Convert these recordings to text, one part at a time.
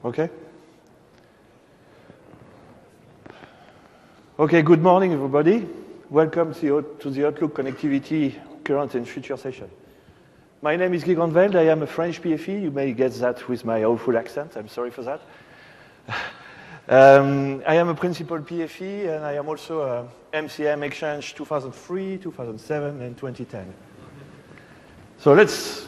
Okay? Okay, good morning, everybody. Welcome to the Outlook Connectivity Current and Future session. My name is Guy Grandveld. I am a French PFE. You may get that with my awful accent. I'm sorry for that. I am a principal PFE, and I am also a MCM Exchange 2003, 2007, and 2010. So let's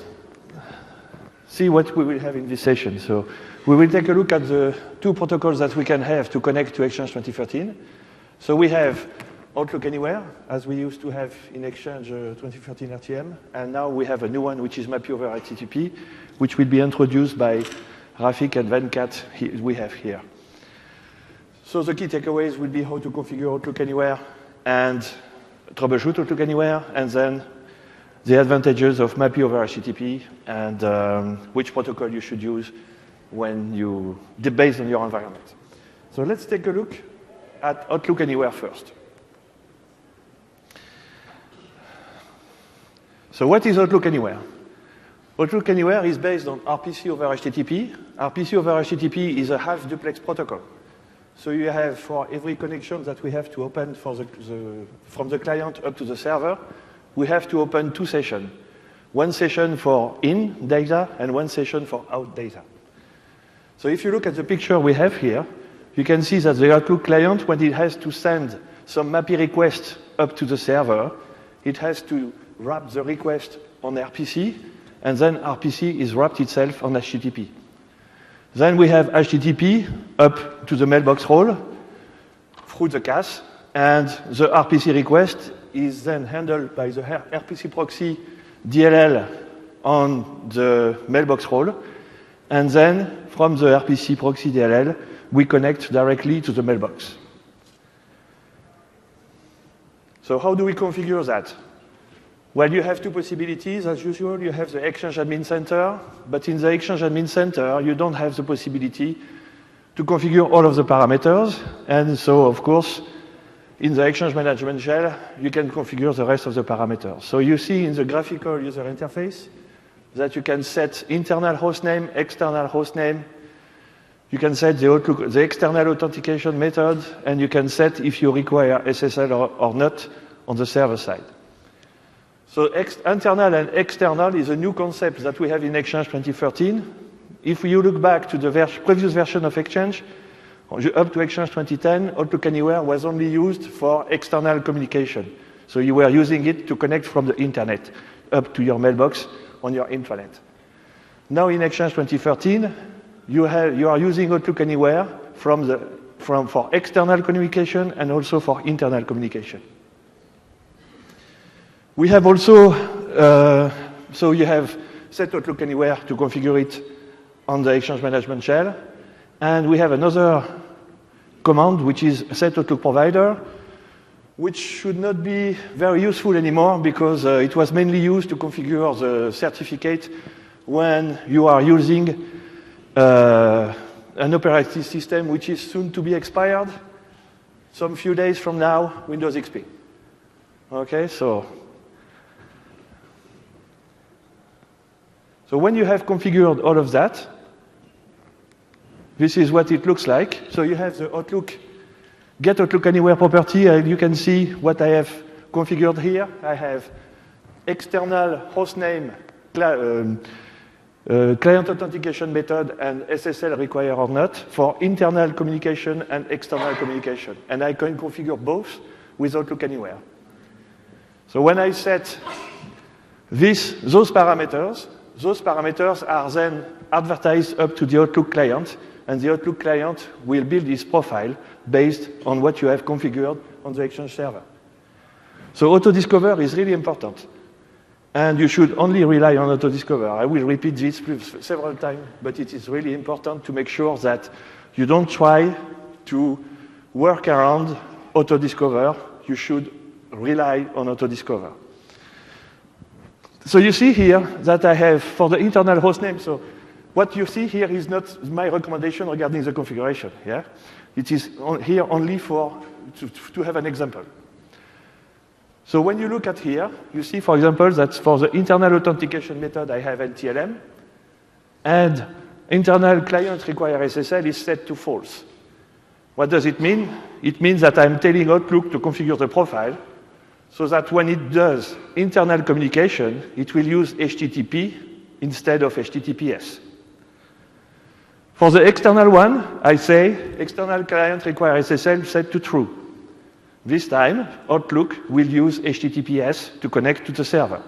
see what we will have in this session. So we will take a look at the two protocols that we can have to connect to Exchange 2013. So we have Outlook Anywhere, as we used to have in Exchange 2013 RTM, and now we have a new one, which is MAPI over HTTP, which will be introduced by Rafik and Venkat we have here. So the key takeaways will be how to configure Outlook Anywhere and troubleshoot Outlook Anywhere, and then the advantages of MAPI over HTTP and which protocol you should use when based on your environment. So let's take a look at Outlook Anywhere first. So what is Outlook Anywhere? Outlook Anywhere is based on RPC over HTTP. RPC over HTTP is a half duplex protocol. So you have, for every connection that we have to open from the client up to the server, we have to open two sessions. One session for in data and one session for out data. So if you look at the picture we have here, you can see that the Outlook client, when it has to send some MAPI request up to the server, it has to wrap the request on RPC, and then RPC is wrapped itself on HTTP. Then we have HTTP up to the mailbox role through the CAS, and the RPC request is then handled by the RPC proxy DLL on the mailbox role, and then from the RPC proxy DLL, we connect directly to the mailbox. So how do we configure that? Well, you have two possibilities. As usual, you have the Exchange Admin Center, but in the Exchange Admin Center, you don't have the possibility to configure all of the parameters. And so, of course, in the Exchange Management Shell, you can configure the rest of the parameters. So you see in the graphical user interface that you can set internal hostname, external hostname. You can set the external authentication method, and you can set if you require SSL or not on the server side. So internal and external is a new concept that we have in Exchange 2013. If you look back to the previous version of Exchange, up to Exchange 2010, Outlook Anywhere was only used for external communication. So you were using it to connect from the internet up to your mailbox on your intranet. Now in Exchange 2013, you are using Outlook Anywhere for external communication and also for internal communication. We have also, so you have set Outlook Anywhere to configure it on the Exchange Management Shell. And we have another command, which is set Outlook Provider, which should not be very useful anymore because it was mainly used to configure the certificate when you are using an operating system which is soon to be expired, some few days from now, Windows XP. Okay, so when you have configured all of that, this is what it looks like. So you have the Get Outlook Anywhere property, and you can see what I have configured here. I have external hostname, client authentication method, and SSL require or not for internal communication and external communication. And I can configure both with Outlook Anywhere. So when I set those parameters are then advertised up to the Outlook client, and the Outlook client will build his profile based on what you have configured on the Exchange server. So auto-discover is really important. And you should only rely on auto-discover. I will repeat this several times, but it is really important to make sure that you don't try to work around auto-discover. You should rely on auto-discover. So you see here that I have, for the internal hostname, so what you see here is not my recommendation regarding the configuration. Yeah? It is here only to have an example. So when you look at here, you see, for example, that for the internal authentication method, I have NTLM. And internal client require SSL is set to false. What does it mean? It means that I'm telling Outlook to configure the profile so that when it does internal communication, it will use HTTP instead of HTTPS. For the external one, I say external client require SSL set to true. This time, Outlook will use HTTPS to connect to the server.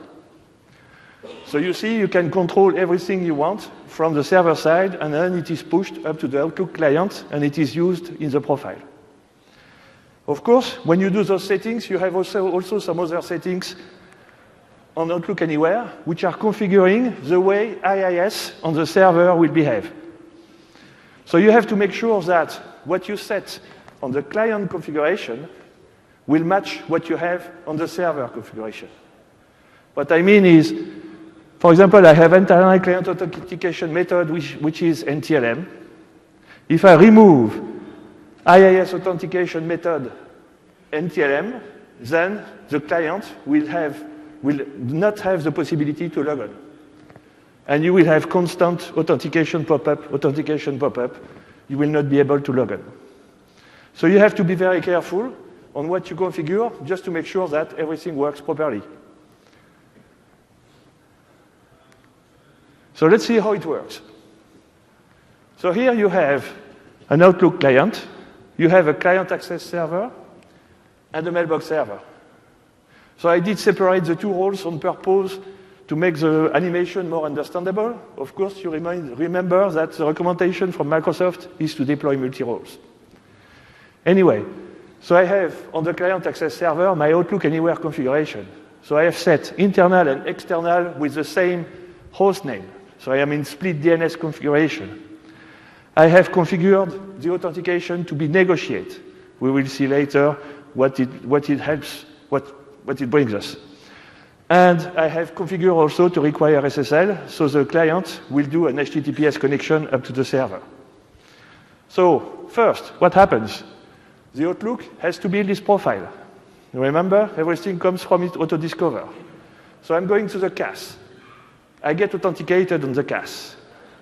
So you see, you can control everything you want from the server side, and then it is pushed up to the Outlook client, and it is used in the profile. Of course, when you do those settings, you have also some other settings on Outlook Anywhere, which are configuring the way IIS on the server will behave. So you have to make sure that what you set on the client configuration will match what you have on the server configuration. What I mean is, for example, I have internal client authentication method, which is NTLM. If I remove IIS authentication method NTLM, then the client will not have the possibility to log on. And you will have constant authentication pop-up, authentication pop-up. You will not be able to log on. So you have to be very careful on what you configure just to make sure that everything works properly. So let's see how it works. So here you have an Outlook client. You have a client access server and a mailbox server. So I did separate the two roles on purpose to make the animation more understandable. Of course, you remember that the recommendation from Microsoft is to deploy multi-roles. Anyway, so I have on the client access server my Outlook Anywhere configuration. So I have set internal and external with the same host name. So I am in split DNS configuration. I have configured the authentication to be negotiate. We will see later what it helps, what it brings us. And I have configured also to require SSL, so the client will do an HTTPS connection up to the server. So first, what happens? The Outlook has to build this profile. Remember, everything comes from it auto-discover. So I'm going to the CAS. I get authenticated on the CAS.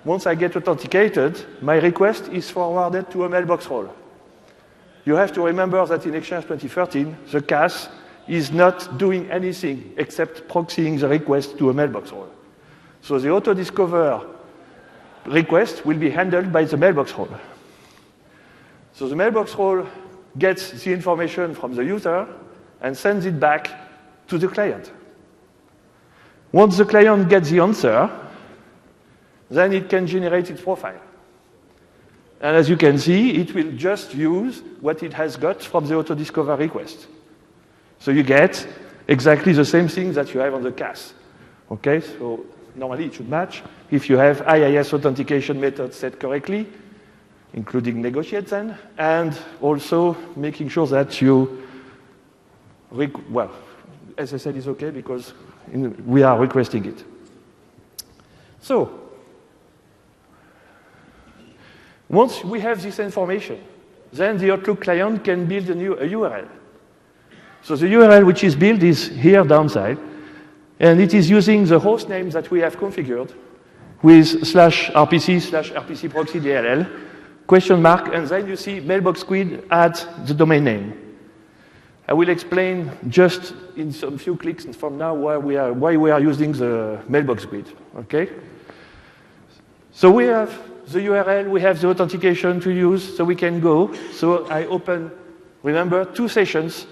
Once I get authenticated, my request is forwarded to a mailbox role. You have to remember that in Exchange 2013, the CAS is not doing anything except proxying the request to a mailbox role. So the auto-discover request will be handled by the mailbox role. So the mailbox role gets the information from the user and sends it back to the client. Once the client gets the answer, then it can generate its profile. And as you can see, it will just use what it has got from the auto-discover request. So you get exactly the same thing that you have on the CAS. Okay, so normally it should match. If you have IIS authentication method set correctly, including negotiate then, and also making sure that you, well, SSL is okay because we are requesting it. So, once we have this information, then the Outlook client can build a URL. So the URL which is built is here downside, and it is using the host name that we have configured with /rpc/rpc proxy DLL, question mark, and then you see mailbox squid add the domain name. I will explain just in some few clicks from now why we are using the mailbox squid. Okay? So we have the URL, we have the authentication to use, so we can go. So I open, remember, 2 sessions,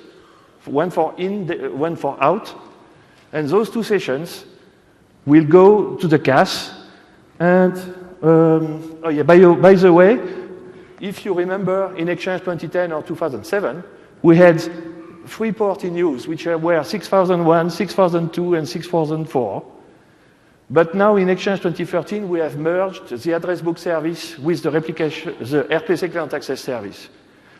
one for in, one for out, and those 2 sessions will go to the CAS. And oh yeah, by the way, if you remember, in Exchange 2010 or 2007, we had 3 ports in use, which were 6001, 6002, and 6004. But now in Exchange 2013, we have merged the address book service with the RPC client access service.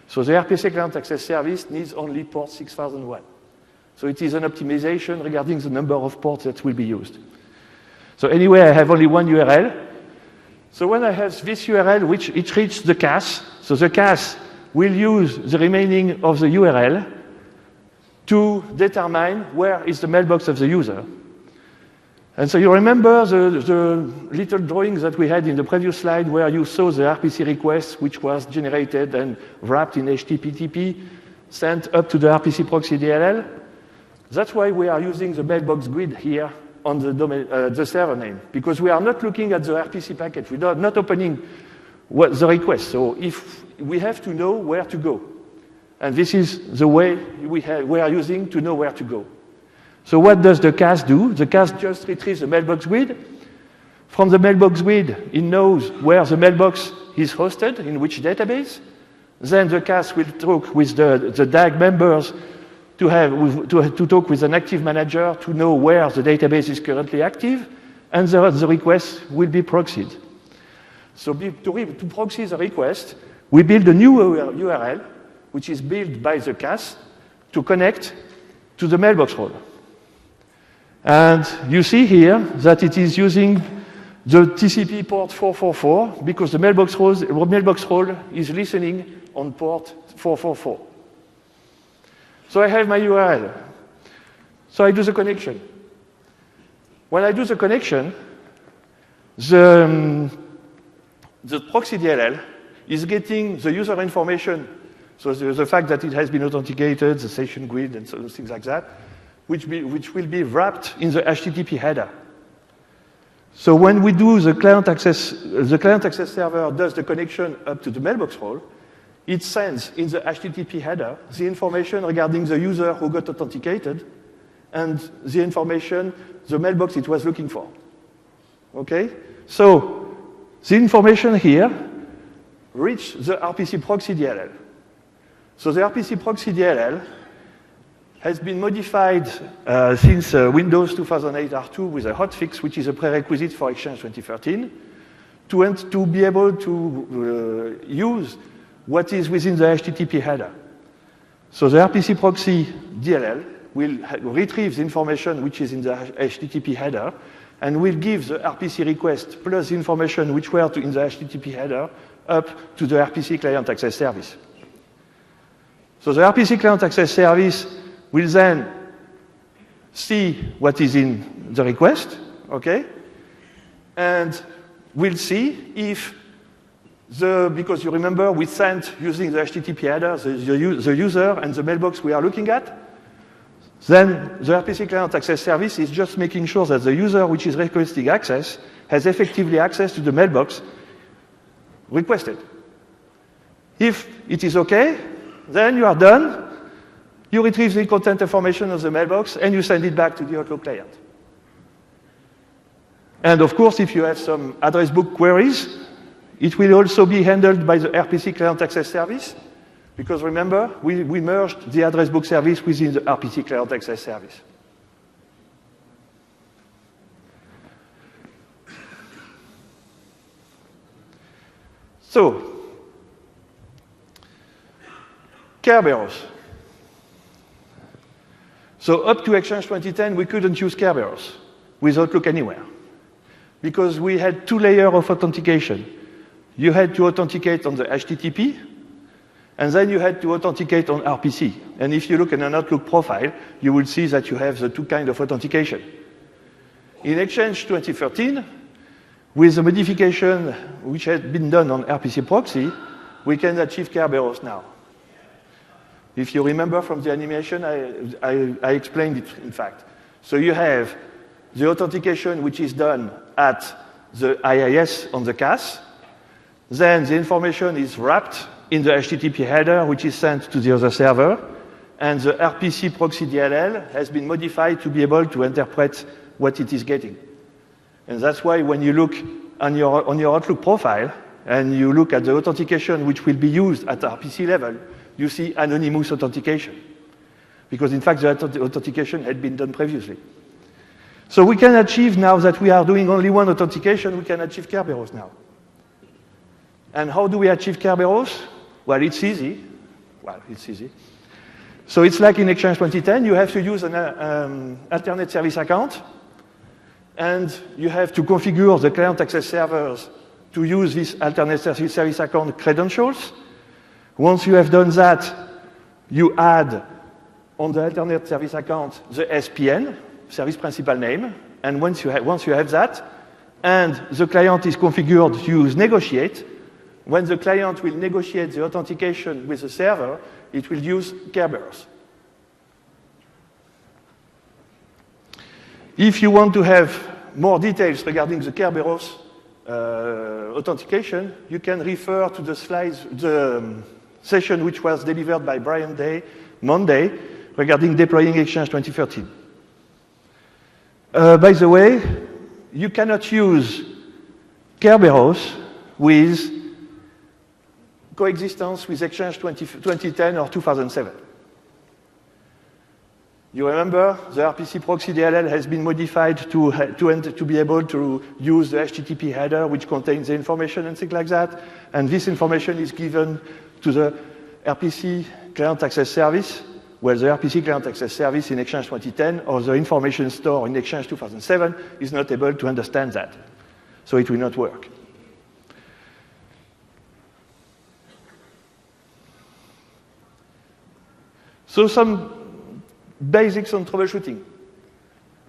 So the RPC client access service needs only port 6001. So it is an optimization regarding the number of ports that will be used. So anyway, I have only one URL. So when I have this URL, which it reaches the CAS, so the CAS will use the remaining of the URL to determine where is the mailbox of the user. And so you remember the little drawings that we had in the previous slide where you saw the RPC request, which was generated and wrapped in HTTP, sent up to the RPC proxy DLL? That's why we are using the mailbox grid here on the server name, because we are not looking at the RPC packet. We are not opening the request. So if we have to know where to go. And this is the way we are using to know where to go. So what does the CAS do? The CAS just retrieves the mailbox grid. From the mailbox grid, it knows where the mailbox is hosted, in which database. Then the CAS will talk with the DAG members to talk with an active manager to know where the database is currently active, and the request will be proxied. So to proxy the request, we build a new URL, which is built by the CAS to connect to the mailbox role. And you see here that it is using the TCP port 444 because the mailbox role is listening on port 444. So I have my URL. So I do the connection. When I do the connection, the proxy DLL is getting the user information, so the fact that it has been authenticated, the session grid, and so things like that, which will be wrapped in the HTTP header. So when we do the client access server does the connection up to the mailbox role, it sends in the HTTP header the information regarding the user who got authenticated and the information, the mailbox it was looking for. Okay? So the information here reached the RPC proxy DLL. So the RPC proxy DLL has been modified since Windows 2008 R2 with a hotfix, which is a prerequisite for Exchange 2013, to be able to use what is within the HTTP header. So the RPC proxy DLL will retrieve the information which is in the HTTP header and will give the RPC request plus the information which were in the HTTP header up to the RPC client access service. So the RPC client access service will then see what is in the request, okay? And we'll see if because you remember we sent using the HTTP header the user and the mailbox we are looking at. Then the RPC client access service is just making sure that the user which is requesting access has effectively access to the mailbox requested. If it is okay, then you are done. You retrieve the content information of the mailbox, and you send it back to the Outlook client. And of course, if you have some address book queries, it will also be handled by the RPC client access service, because remember, we merged the address book service within the RPC client access service. So, Kerberos. So up to Exchange 2010, we couldn't use Kerberos with Outlook Anywhere because we had two layers of authentication. You had to authenticate on the HTTP, and then you had to authenticate on RPC. And if you look at an Outlook profile, you will see that you have the two kinds of authentication. In Exchange 2013, with the modification which had been done on RPC proxy, we can achieve Kerberos now. If you remember from the animation, I explained it, in fact. So you have the authentication which is done at the IIS on the CAS. Then the information is wrapped in the HTTP header, which is sent to the other server. And the RPC proxy DLL has been modified to be able to interpret what it is getting. And that's why when you look on your Outlook profile, and you look at the authentication which will be used at the RPC level, you see anonymous authentication. Because in fact, the authentication had been done previously. So we can achieve now that we are doing only one authentication, we can achieve Kerberos now. And how do we achieve Kerberos? Well, it's easy. So it's like in Exchange 2010, you have to use an alternate service account, and you have to configure the client access servers to use this alternate service account credentials. Once you have done that, you add on the alternate service account the SPN, service principal name, And once you have that, and the client is configured to use negotiate, when the client will negotiate the authentication with the server, it will use Kerberos. If you want to have more details regarding the Kerberos authentication, you can refer to the slides, the session which was delivered by Brian Day Monday regarding deploying Exchange 2013. By the way, you cannot use Kerberos with coexistence with Exchange 2010 or 2007. You remember the RPC proxy DLL has been modified to be able to use the HTTP header which contains the information and things like that. And this information is given to the RPC Client Access Service, where the RPC Client Access Service in Exchange 2010 or the information store in Exchange 2007 is not able to understand that. So it will not work. So some basics on troubleshooting.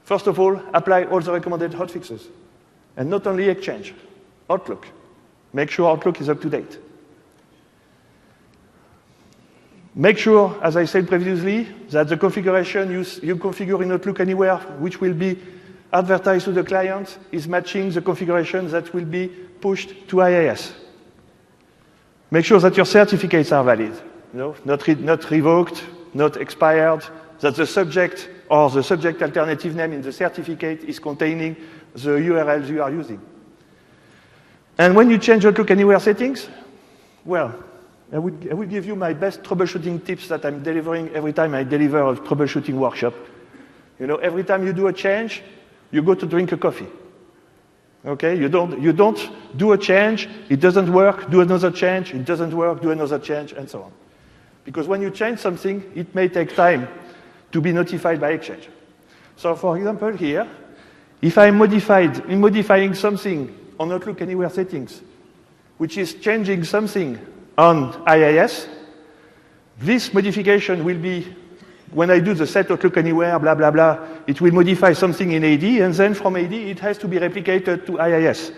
First of all, apply all the recommended hotfixes. And not only Exchange, Outlook. Make sure Outlook is up to date. Make sure, as I said previously, that the configuration you configure in Outlook Anywhere, which will be advertised to the client, is matching the configuration that will be pushed to IIS. Make sure that your certificates are valid, not revoked, not expired, that the subject or the subject alternative name in the certificate is containing the URLs you are using. And when you change Outlook Anywhere settings, well, I would give you my best troubleshooting tips that I'm delivering every time I deliver a troubleshooting workshop. Every time you do a change, you go to drink a coffee. Okay? You don't do a change, it doesn't work, do another change, it doesn't work, do another change, and so on. Because when you change something, it may take time to be notified by Exchange. So for example here, if I'm modifying something on Outlook Anywhere settings, which is changing something on IIS, this modification will be, when I do the set Outlook Anywhere, blah, blah, blah, it will modify something in AD, and then from AD, it has to be replicated to IIS.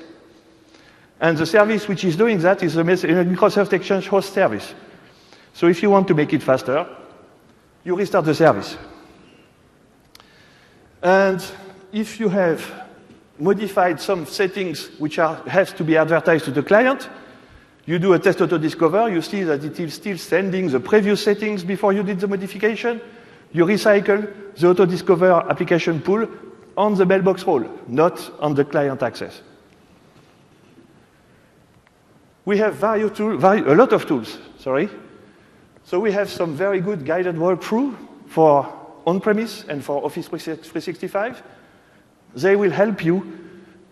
And the service which is doing that is a Microsoft Exchange host service. So if you want to make it faster, you restart the service. And if you have modified some settings which have to be advertised to the client, you do a test auto-discover, you see that it is still sending the previous settings before you did the modification. You recycle the auto-discover application pool on the mailbox role, not on the client access. We have a lot of tools, sorry. So we have some very good guided walkthrough for on-premise and for Office 365. They will help you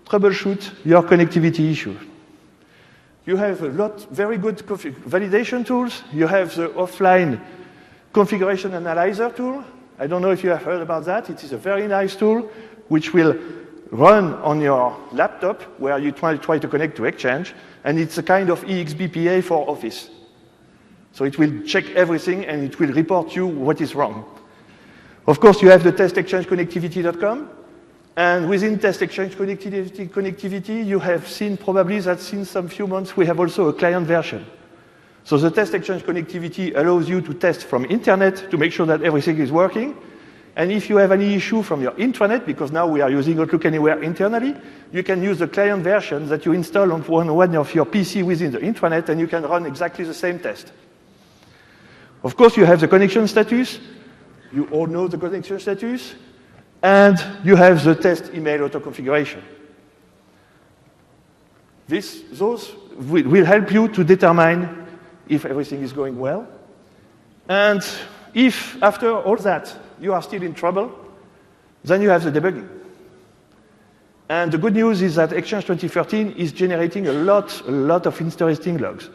troubleshoot your connectivity issue. You have very good validation tools. You have the offline configuration analyzer tool. I don't know if you have heard about that. It is a very nice tool which will run on your laptop where you try to connect to Exchange, and it's a kind of EXBPA for Office. So it will check everything and it will report you what is wrong. Of course, you have the testexchangeconnectivity.com. And within Test Exchange connectivity, you have seen probably that since some few months, we have also a client version. So the Test Exchange connectivity allows you to test from internet to make sure that everything is working. And if you have any issue from your intranet, because now we are using Outlook Anywhere internally, you can use the client version that you install on one of your PC within the intranet, and you can run exactly the same test. Of course, you have the connection status. You all know the connection status. And you have the test email auto-configuration. Those will help you to determine if everything is going well. And if, after all that, you are still in trouble, then you have the debugging. And the good news is that Exchange 2013 is generating a lot of interesting logs.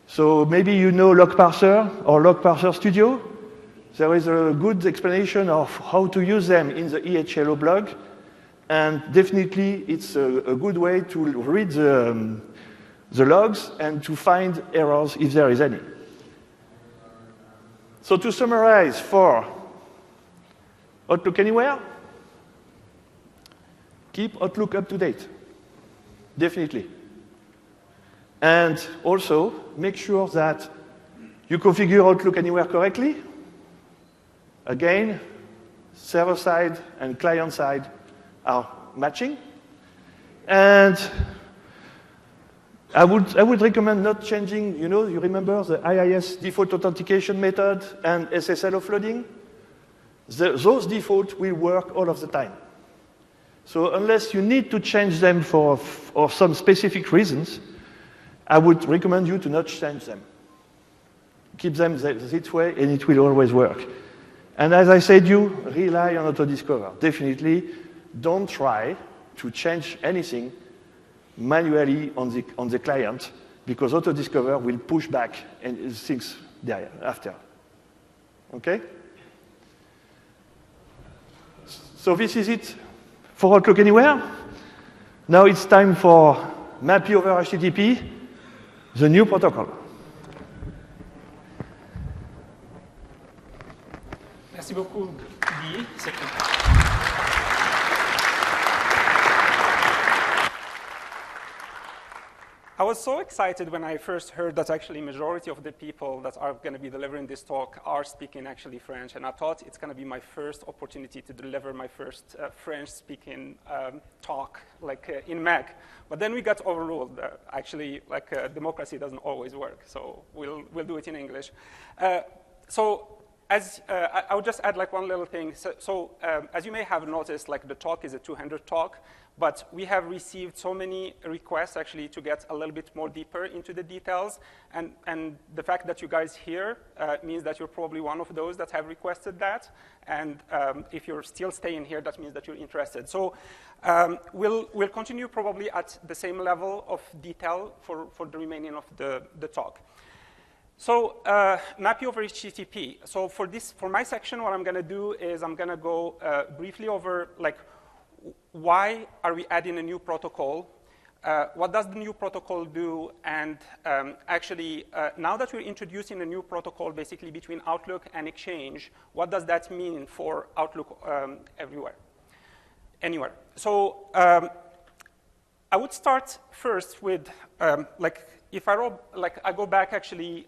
So maybe you know Log Parser or Log Parser Studio. There is a good explanation of how to use them in the EHLO blog. And definitely, it's a good way to read the logs and to find errors if there is any. So to summarize for Outlook Anywhere, keep Outlook up to date. Definitely. And also, make sure that you configure Outlook Anywhere correctly. Again, server side and client side are matching. And I would recommend not changing, you remember the IIS default authentication method and SSL offloading? Those defaults will work all of the time. So unless you need to change them for some specific reasons, I would recommend you to not change them. Keep them this way, and it will always work. And as I said, you rely on AutoDiscover. Definitely, don't try to change anything manually on the client, because AutoDiscover will push back and things there after. Okay? So this is it for Outlook Anywhere. Now it's time for MAPI over HTTP, the new protocol. Merci beaucoup, Guy. I was so excited when I first heard that actually majority of the people that are going to be delivering this talk are speaking actually French, and I thought it's going to be my first opportunity to deliver my first French-speaking talk, in MEC. But then we got overruled. Actually, democracy doesn't always work, so we'll do it in English. I would just add one little thing. As you may have noticed, the talk is a two-handed talk, but we have received so many requests actually to get a little bit more deeper into the details, and the fact that you guys here means that you're probably one of those that have requested that, and if you're still staying here, that means that you're interested. So we'll continue probably at the same level of detail for the remaining of the talk. So MAPI over HTTP. So for my section, what I'm going to do is I'm going to go briefly over why are we adding a new protocol? What does the new protocol do? And actually, now that we're introducing a new protocol basically between Outlook and Exchange, what does that mean for Outlook anywhere? So I would start first with if I go back actually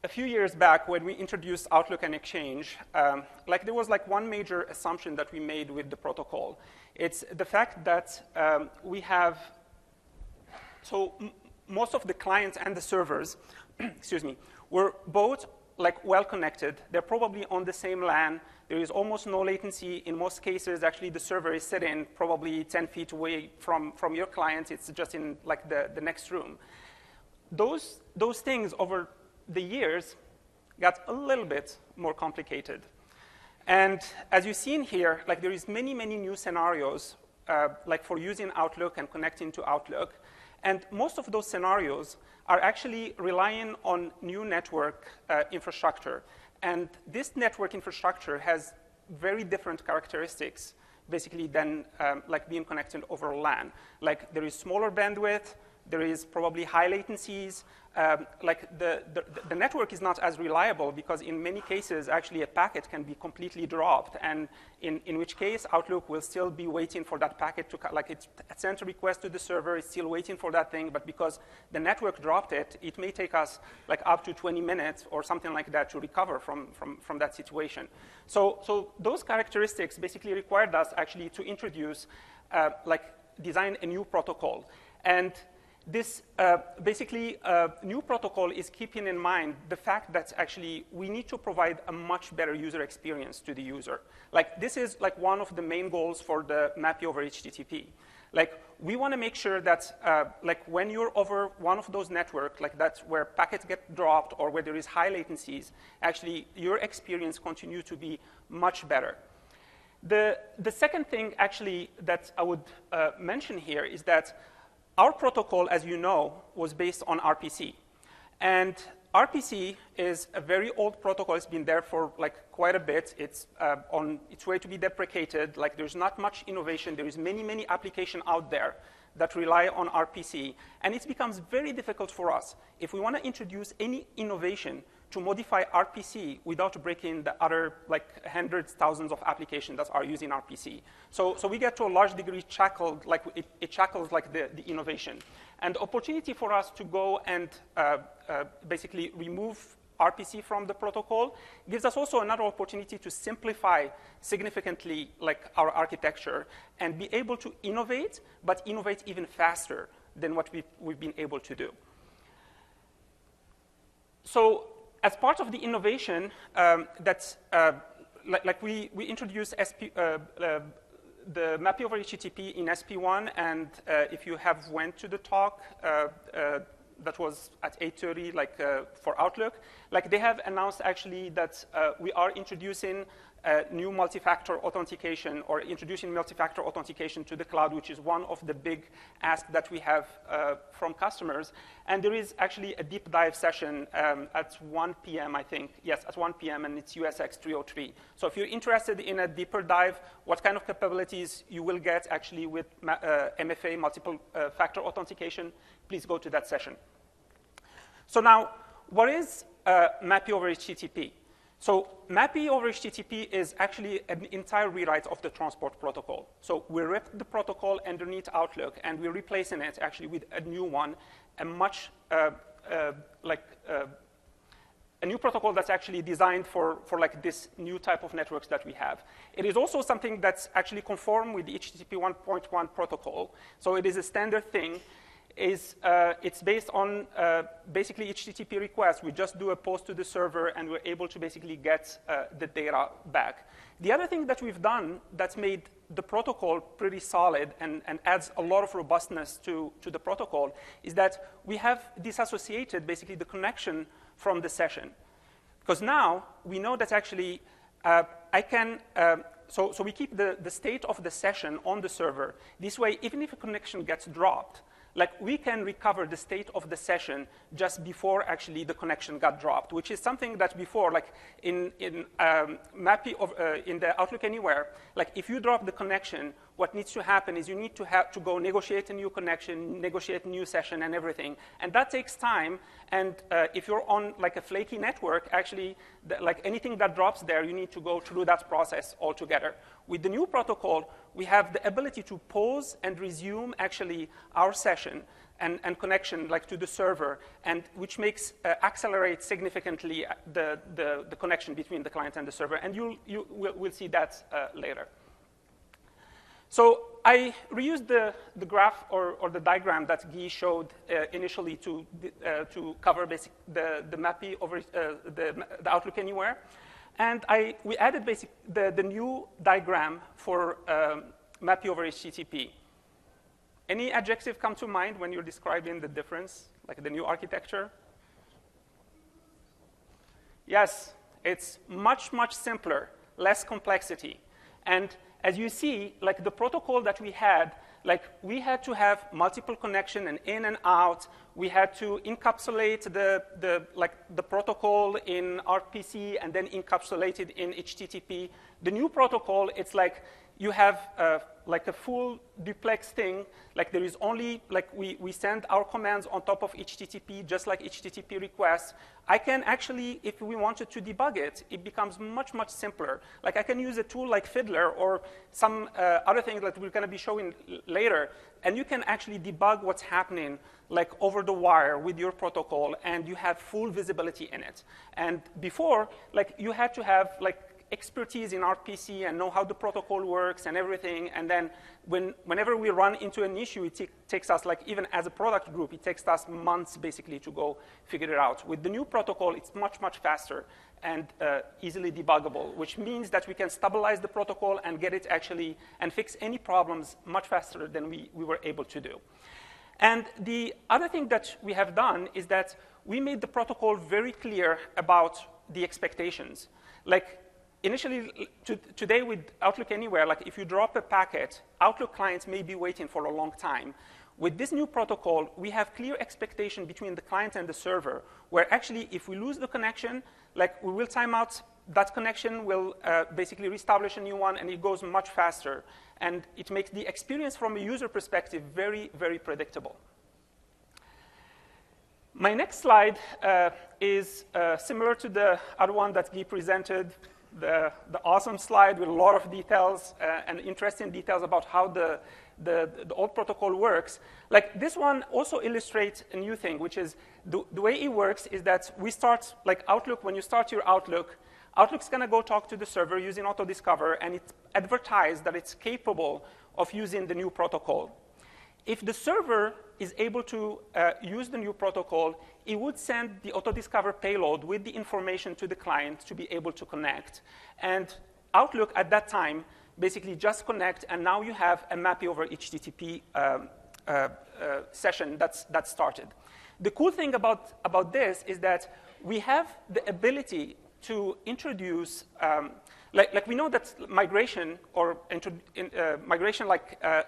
a few years back when we introduced Outlook and Exchange, there was one major assumption that we made with the protocol. It's the fact that we have, most of the clients and the servers, excuse me, were both well connected. They're probably on the same LAN. There is almost no latency. In most cases, actually, the server is sitting probably 10 feet away from your client. It's just in the next room. Those things over the years got a little bit more complicated. And as you've seen here, there is many, many new scenarios for using Outlook and connecting to Outlook. And most of those scenarios are actually relying on new network infrastructure. And this network infrastructure has very different characteristics, basically, than being connected over LAN. There is smaller bandwidth. There is probably high latencies. The network is not as reliable because in many cases, actually, a packet can be completely dropped. And in which case, Outlook will still be waiting for that packet to, it sent a request to the server, it's still waiting for that thing. But because the network dropped it, it may take us up to 20 minutes or something like that to recover from that situation. So those characteristics basically required us actually to introduce, design a new protocol. And this new protocol is keeping in mind the fact that actually we need to provide a much better user experience to the user. This is one of the main goals for the MAPI over HTTP. We want to make sure that when you're over one of those networks, that's where packets get dropped or where there is high latencies, actually your experience continues to be much better. The second thing actually that I would mention here is that our protocol, as you know, was based on RPC. And RPC is a very old protocol. It's been there for quite a bit. It's on its way to be deprecated. There's not much innovation. There is many, many applications out there that rely on RPC. And it becomes very difficult for us. If we want to introduce any innovation, to modify RPC without breaking the other like hundreds, thousands of applications that are using RPC. So we get to a large degree shackled, like it shackles like the innovation. And the opportunity for us to go and basically remove RPC from the protocol gives us also another opportunity to simplify significantly like our architecture and be able to innovate, but innovate even faster than what we've been able to do. So as part of the innovation, we introduced the MAPI over HTTP in SP1, and if you have went to the talk, that was at 8:30, like for Outlook. Like they have announced actually that we are introducing new multi-factor authentication or introducing multi-factor authentication to the cloud, which is one of the big asks that we have from customers. And there is actually a deep dive session at 1 p.m., I think. Yes, at 1 p.m., and it's USX 303. So if you're interested in a deeper dive, what kind of capabilities you will get actually with MFA, multiple factor authentication, please go to that session. So now, what is MAPI over HTTP? So MAPI over HTTP is actually an entire rewrite of the transport protocol. So we ripped the protocol underneath Outlook, and we're replacing it actually with a new one, a much a new protocol that's actually designed for like this new type of networks that we have. It is also something that's actually conform with the HTTP 1.1 protocol. So it is a standard thing. It's based on basically HTTP requests. We just do a post to the server, and we're able to basically get the data back. The other thing that we've done that's made the protocol pretty solid and adds a lot of robustness to the protocol is that we have disassociated basically the connection from the session. Because now we know that actually so we keep the state of the session on the server. This way, even if a connection gets dropped, like we can recover the state of the session just before actually the connection got dropped, which is something that before, like in MAPI in the Outlook Anywhere, like if you drop the connection, what needs to happen is you need to have to go negotiate a new connection, negotiate a new session and everything. And that takes time. And if you're on like a flaky network, actually, like anything that drops there, you need to go through that process altogether. With the new protocol, we have the ability to pause and resume actually our session and connection like to the server, and which makes accelerate significantly the connection between the client and the server. And we'll see that later. So I reused the graph or the diagram that Guy showed initially to cover the MAPI over the Outlook Anywhere. And we added the new diagram for MAPI over HTTP. Any adjective come to mind when you're describing the difference, like the new architecture? Yes, it's much, much simpler, less complexity. And as you see, like the protocol that we had, like we had to have multiple connection and in and out. We had to encapsulate the protocol in RPC and then encapsulate it in HTTP. The new protocol, it's like you have like a full duplex thing. Like there is only, like we send our commands on top of HTTP, just like HTTP requests. I can actually, if we wanted to debug it, it becomes much, much simpler. Like I can use a tool like Fiddler or some other thing that we're gonna be showing later, and you can actually debug what's happening like over the wire with your protocol, and you have full visibility in it. And before, like you had to have like expertise in RPC and know how the protocol works and everything. And then whenever we run into an issue, it takes us, like even as a product group, it takes us months basically to go figure it out. With the new protocol, it's much, much faster and easily debuggable, which means that we can stabilize the protocol and get it actually and fix any problems much faster than we were able to do. And the other thing that we have done is that we made the protocol very clear about the expectations. Like, initially, today with Outlook Anywhere, like if you drop a packet, Outlook clients may be waiting for a long time. With this new protocol, we have clear expectation between the client and the server, where actually if we lose the connection, like we will time out that connection, will basically reestablish a new one, and it goes much faster. And it makes the experience from a user perspective very, very predictable. My next slide is similar to the other one that Guy presented, the awesome slide with a lot of details and interesting details about how the old protocol works. Like this one also illustrates a new thing, which is the way it works is that we start, like Outlook, when you start your Outlook, Outlook's going to go talk to the server using AutoDiscover, and it's advertised that it's capable of using the new protocol. If the server is able to use the new protocol, it would send the AutoDiscover payload with the information to the client to be able to connect. And Outlook at that time basically just connect, and now you have a MAPI over HTTP session that's started. The cool thing about this is that we have the ability to introduce, like we know that migration or migration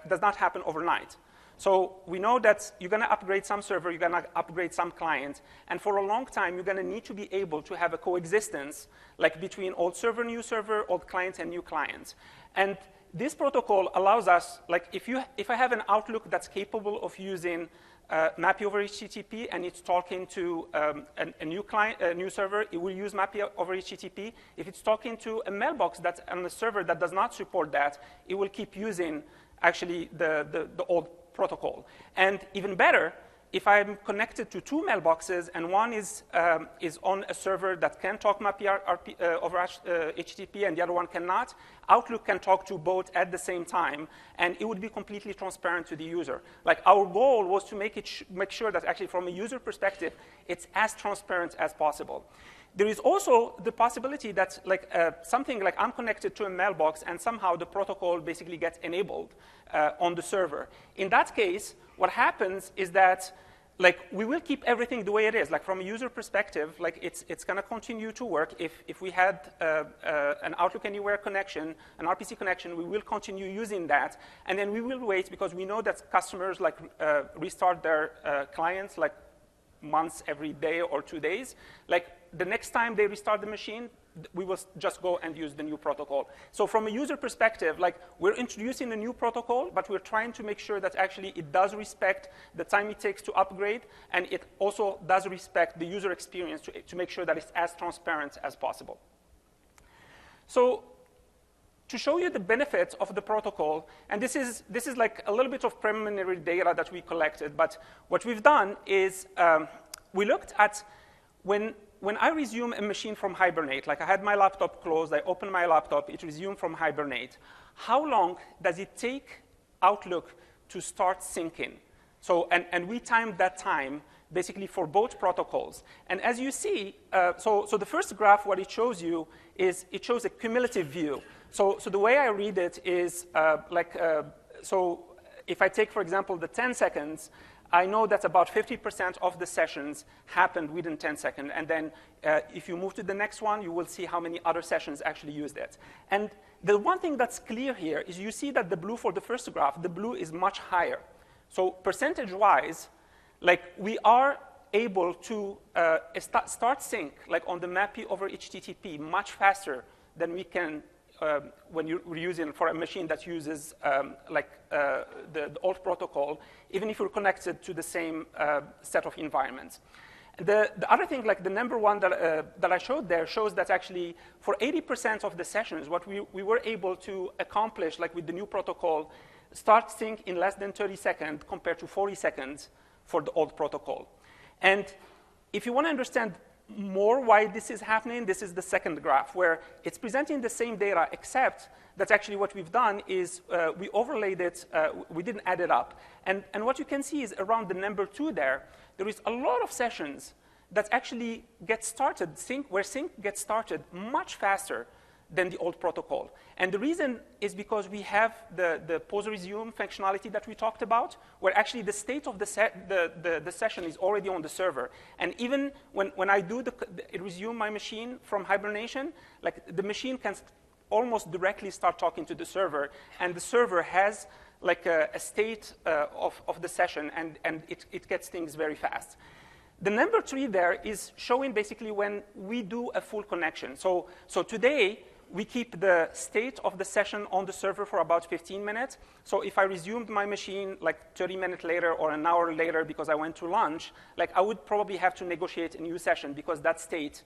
does not happen overnight. So we know that you're going to upgrade some server, you're going to upgrade some client, and for a long time, you're going to need to be able to have a coexistence like between old server, new server, old client, and new client. And this protocol allows us, like if I have an Outlook that's capable of using MAPI over HTTP and it's talking to a new client, a new server, it will use MAPI over HTTP. If it's talking to a mailbox that's on a server that does not support that, it will keep using actually the old protocol. And even better, if I'm connected to two mailboxes and one is on a server that can talk MAPI over HTTP and the other one cannot, Outlook can talk to both at the same time, and it would be completely transparent to the user. Like our goal was to make sure that actually from a user perspective, it's as transparent as possible. There is also the possibility that something like I'm connected to a mailbox and somehow the protocol basically gets enabled on the server. In that case, what happens is that we will keep everything the way it is. Like from a user perspective, it's going to continue to work. If we had an Outlook Anywhere connection, an RPC connection, we will continue using that. And then we will wait because we know that customers restart their clients months every day or 2 days. The next time they restart the machine, we will just go and use the new protocol. So from a user perspective, we're introducing a new protocol, but we're trying to make sure that actually it does respect the time it takes to upgrade, and it also does respect the user experience to make sure that it's as transparent as possible. So to show you the benefits of the protocol, and this is like a little bit of preliminary data that we collected, but what we've done is we looked at when I resume a machine from Hibernate, like I had my laptop closed, I opened my laptop, it resumed from Hibernate. How long does it take Outlook to start syncing? So, and we timed that time basically for both protocols. And as you see, so the first graph, what it shows you is it shows a cumulative view. So the way I read it is so if I take, for example, the 10 seconds, I know that about 50% of the sessions happened within 10 seconds. And then if you move to the next one, you will see how many other sessions actually used it. And the one thing that's clear here is you see that the blue for the first graph, the blue is much higher. So percentage-wise, we are able to start sync on the MAPI over HTTP much faster than we can when you're using for a machine that uses the old protocol, even if you're connected to the same set of environments. The other thing, the number one that I showed there shows that actually for 80% of the sessions, what we were able to accomplish with the new protocol, start sync in less than 30 seconds compared to 40 seconds for the old protocol. And if you want to understand more why this is happening, this is the second graph, where it's presenting the same data, except that actually what we've done is we overlaid it, we didn't add it up. And what you can see is around the number 2 there is a lot of sessions that actually get started, where sync gets started much faster than the old protocol. And the reason is because we have the pause resume functionality that we talked about, where actually the state of the session is already on the server. And even when I do resume my machine from hibernation, the machine can almost directly start talking to the server, and the server has a state of the session, and it gets things very fast. The number 3 there is showing basically when we do a full connection. So today, we keep the state of the session on the server for about 15 minutes. So if I resumed my machine like 30 minutes later or an hour later because I went to lunch, like I would probably have to negotiate a new session because that state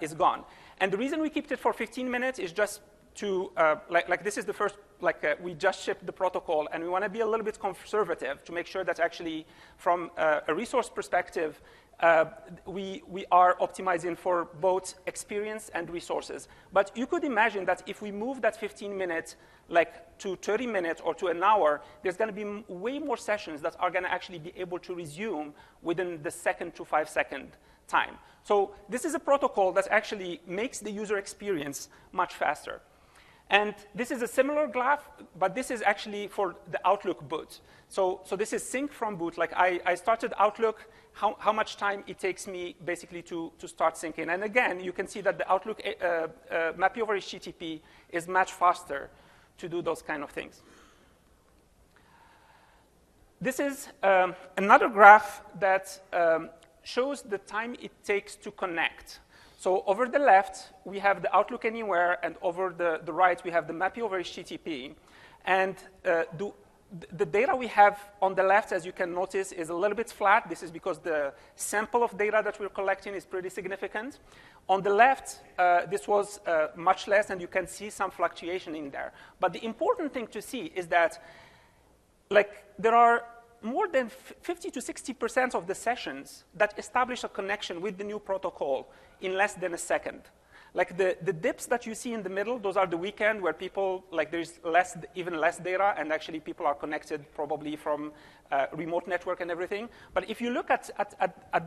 is gone. And the reason we kept it for 15 minutes is just to, like this is the first, we just shipped the protocol, and we want to be a little bit conservative to make sure that actually from a resource perspective, we are optimizing for both experience and resources. But you could imagine that if we move that 15 minutes to 30 minutes or to an hour, there's going to be way more sessions that are going to actually be able to resume within the 2 to 5 second time. So this is a protocol that actually makes the user experience much faster. And this is a similar graph, but this is actually for the Outlook boot. So this is sync from boot. Like I started Outlook, how much time it takes me basically to start syncing. And again, you can see that the Outlook MAPI over HTTP is much faster to do those kind of things. This is another graph that shows the time it takes to connect. So over the left, we have the Outlook Anywhere, and over the right, we have the MAPI over HTTP. And the data we have on the left, as you can notice, is a little bit flat. This is because the sample of data that we're collecting is pretty significant. On the left, this was much less, and you can see some fluctuation in there. But the important thing to see is that there are more than 50 to 60% of the sessions that establish a connection with the new protocol in less than a second. Like the dips that you see in the middle, those are the weekend where people, there's even less data, and actually people are connected probably from remote network and everything. But if you look at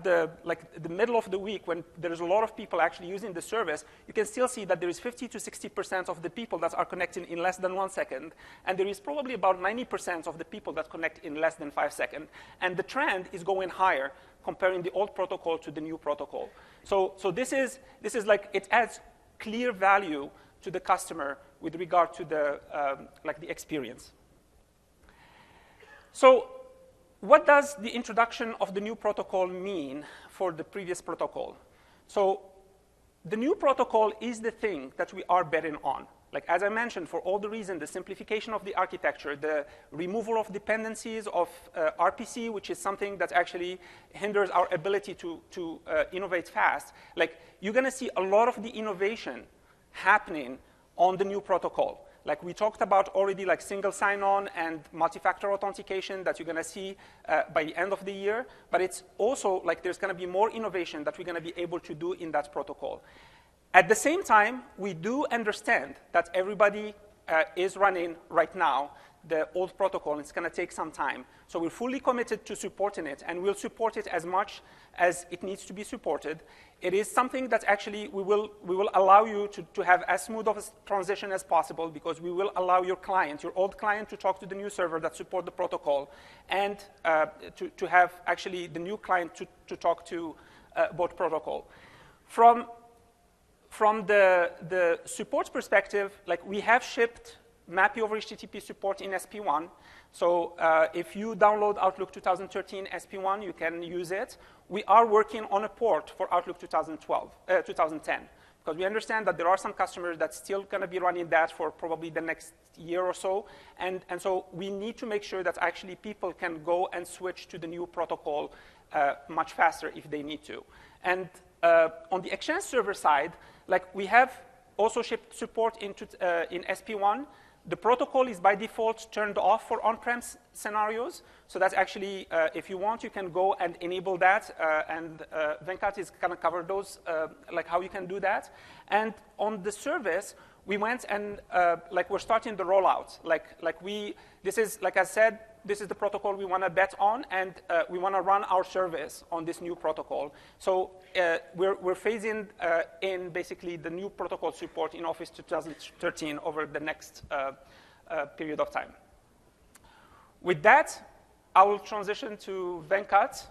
the middle of the week when there's a lot of people actually using the service, you can still see that there is 50 to 60% of the people that are connecting in less than 1 second, and there is probably about 90% of the people that connect in less than 5 seconds. And the trend is going higher, comparing the old protocol to the new protocol. So this is like, it adds clear value to the customer with regard to the experience. So what does the introduction of the new protocol mean for the previous protocol? So the new protocol is the thing that we are betting on. Like, as I mentioned, for all the reasons, the simplification of the architecture, the removal of dependencies of RPC, which is something that actually hinders our ability to innovate fast, you're going to see a lot of the innovation happening on the new protocol. Like we talked about already, like single sign-on and multi-factor authentication that you're going to see by the end of the year. But it's also like there's going to be more innovation that we're going to be able to do in that protocol. At the same time, we do understand that everybody is running right now the old protocol, and it's going to take some time. So we're fully committed to supporting it, and we'll support it as much as it needs to be supported. It is something that actually we will allow you to have as smooth of a transition as possible, because we will allow your client, your old client, to talk to the new server that support the protocol, and to have actually the new client to talk to both protocol. From the support perspective, like we have shipped MAPI over HTTP support in SP1. So if you download Outlook 2013 SP1, you can use it. We are working on a port for Outlook 2010, because we understand that there are some customers that's still going to be running that for probably the next year or so. And so we need to make sure that actually people can go and switch to the new protocol much faster if they need to. And on the Exchange server side, like we have also shipped support in SP1. The protocol is by default turned off for on-prem scenarios. So that's actually, if you want, you can go and enable that. And Venkat is going to cover those, like how you can do that. And on the service, we went and like we're starting the rollout. This is, like I said, this is the protocol we want to bet on, and we want to run our service on this new protocol. So we're phasing in basically the new protocol support in Office 2013 over the next period of time. With that, I will transition to Venkat.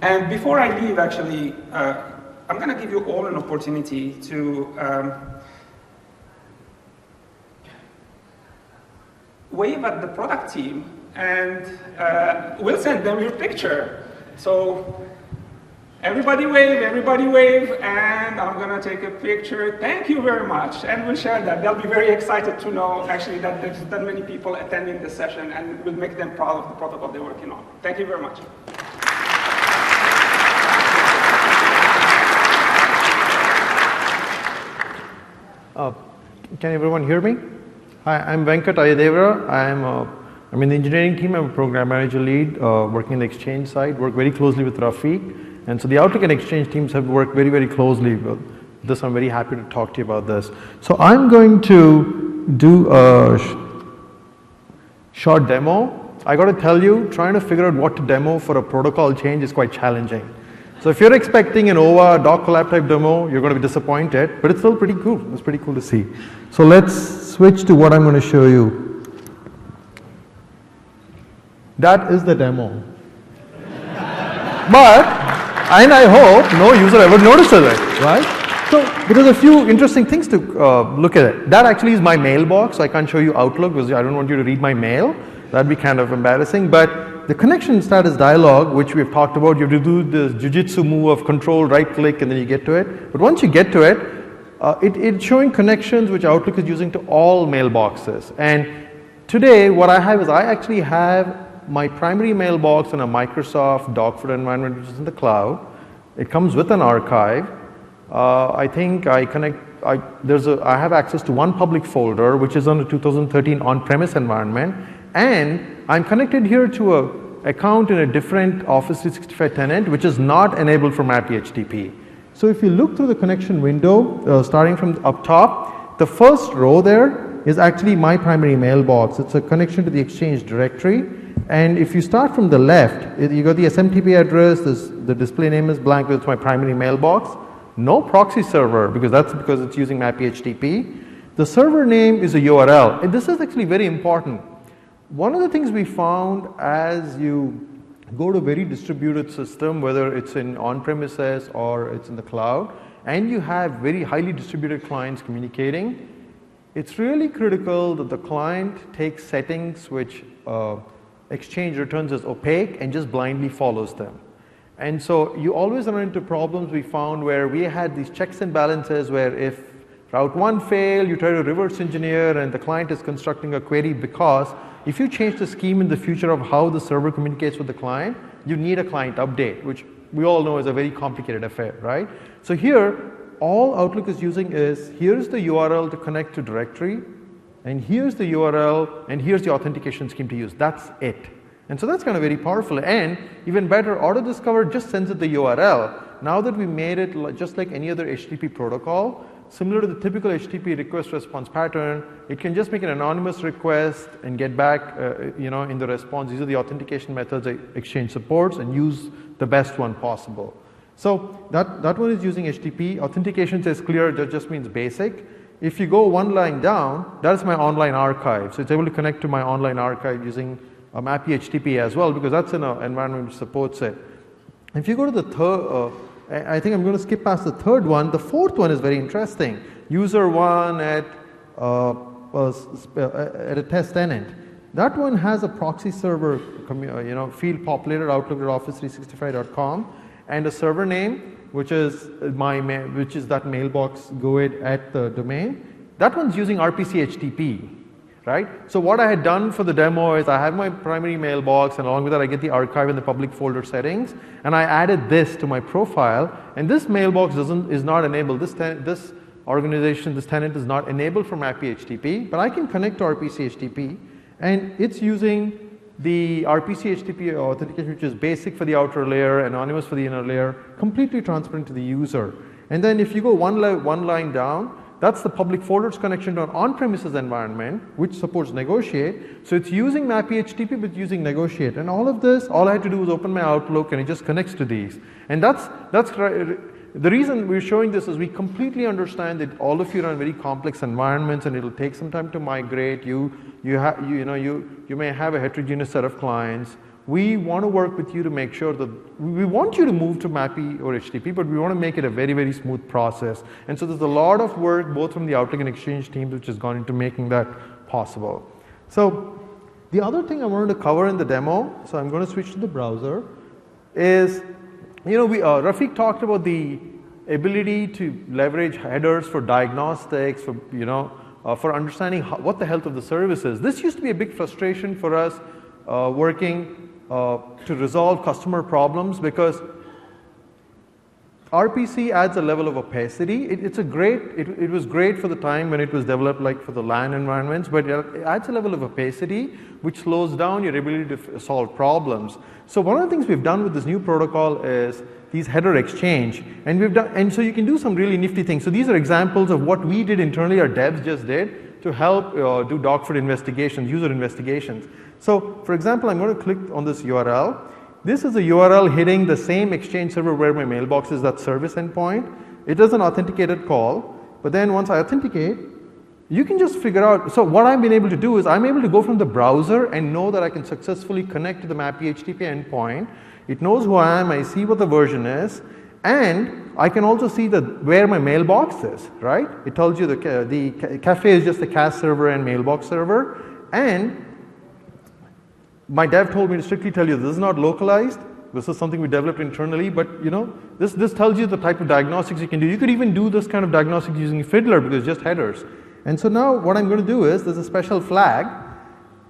And before I leave, actually, I'm going to give you all an opportunity to wave at the product team, and we'll send them your picture. So Everybody wave, and I'm gonna take a picture. Thank you very much, and we'll share that. They'll be very excited to know, actually, that there's that many people attending this session, and will make them proud of the protocol they're working on. Thank you very much. Can everyone hear me? Hi, I'm Venkat Ayadevara. I'm in the engineering team. I'm a program manager lead, working in the Exchange side, work very closely with Rafiq. And so the Outlook and Exchange teams have worked very, very closely with this. I'm very happy to talk to you about this. So I'm going to do a short demo. I got to tell you, trying to figure out what to demo for a protocol change is quite challenging. So if you're expecting an OVA doc collab type demo, you're going to be disappointed, but it's still pretty cool. It's pretty cool to see. So let's switch to what I'm going to show you. That is the demo. And I hope no user ever notices it, right? So there's a few interesting things to look at it. That actually is my mailbox. I can't show you Outlook because I don't want you to read my mail. That'd be kind of embarrassing. But the connection status dialog, which we've talked about, you have to do this jujitsu move of control, right click, and then you get to it. But once you get to it, it's showing connections which Outlook is using to all mailboxes. And today, what I have is I actually have my primary mailbox in a Microsoft Dogfood environment, which is in the cloud. It comes with an archive. I think I have access to one public folder, which is on the 2013 on-premise environment, and I'm connected here to an account in a different Office 365 tenant, which is not enabled for MAPI-HTTP. So if you look through the connection window, starting from up top, the first row there is actually my primary mailbox. It's a connection to the Exchange directory. And if you start from the left, you got the SMTP address, the display name is blank, it's my primary mailbox. No proxy server, because it's using MAPI-HTTP. The server name is a URL, and this is actually very important. One of the things we found as you go to a very distributed system, whether it's in on-premises or it's in the cloud, and you have very highly distributed clients communicating, it's really critical that the client takes settings which Exchange returns as opaque and just blindly follows them. And so you always run into problems we found where we had these checks and balances where if route 1 failed, you try to reverse engineer and the client is constructing a query, because if you change the scheme in the future of how the server communicates with the client, you need a client update, which we all know is a very complicated affair, right? So here, all Outlook is using is, here's the URL to connect to directory, and here's the URL, and here's the authentication scheme to use. That's it. And so that's kind of very powerful. And even better, AutoDiscover just sends it the URL. Now that we made it just like any other HTTP protocol, similar to the typical HTTP request response pattern, it can just make an anonymous request and get back in the response. These are the authentication methods that Exchange supports, and use the best one possible. So that one is using HTTP. Authentication says clear, that just means basic. If you go one line down, that is my online archive. So it's able to connect to my online archive using MAPI-HTTP as well, because that's in an environment which supports it. If you go to the third, I think I'm going to skip past the third one. The fourth one is very interesting. User 1 at a test tenant. That one has a proxy server, field populated Outlook at office365.com, and a server name, which is that mailbox GoAid at the domain. That one's using RPC-HTTP, right? So what I had done for the demo is I have my primary mailbox, and along with that I get the archive and the public folder settings, and I added this to my profile, and this mailbox is not enabled. This tenant is not enabled for MAPI-HTTP, but I can connect to RPC-HTTP, and it's using the RPC-HTTP authentication, which is basic for the outer layer, anonymous for the inner layer, completely transparent to the user. And then if you go one line down, that's the public folders connection to an on-premises environment, which supports Negotiate. So it's using MAPI-HTTP, but using Negotiate. And all of this, all I had to do was open my Outlook, and it just connects to these. And that's the reason we're showing this is we completely understand that all of you are in very complex environments, and it'll take some time to migrate. You may have a heterogeneous set of clients. We want to work with you to make sure that we want you to move to MAPI or HTTP, but we want to make it a very, very smooth process. And so there's a lot of work both from the Outlook and Exchange teams which has gone into making that possible. So the other thing I wanted to cover in the demo, so I'm going to switch to the browser, is You know, Rafiq talked about the ability to leverage headers for diagnostics, for, you know, for understanding what the health of the service is. This used to be a big frustration for us working to resolve customer problems, because RPC adds a level of opacity. It was great for the time when it was developed, like for the LAN environments, but it adds a level of opacity which slows down your ability to solve problems. So one of the things we've done with this new protocol is these header exchange, and so you can do some really nifty things. So these are examples of what we did internally, our devs just did, to help do Dogfood investigations, user investigations. So for example, I'm going to click on this URL. This is a URL hitting the same Exchange server where my mailbox is, that service endpoint. It is an authenticated call, but then once I authenticate, you can just figure out. So what I've been able to do is I'm able to go from the browser and know that I can successfully connect to the MAPI HTTP endpoint. It knows who I am, I see what the version is, and I can also see where my mailbox is, right? It tells you the cafe is just the CAS server and mailbox server, and my dev told me to strictly tell you this is not localized. This is something we developed internally, but you know, this tells you the type of diagnostics you can do. You could even do this kind of diagnostics using Fiddler because it's just headers. And so now what I'm going to do is there's a special flag.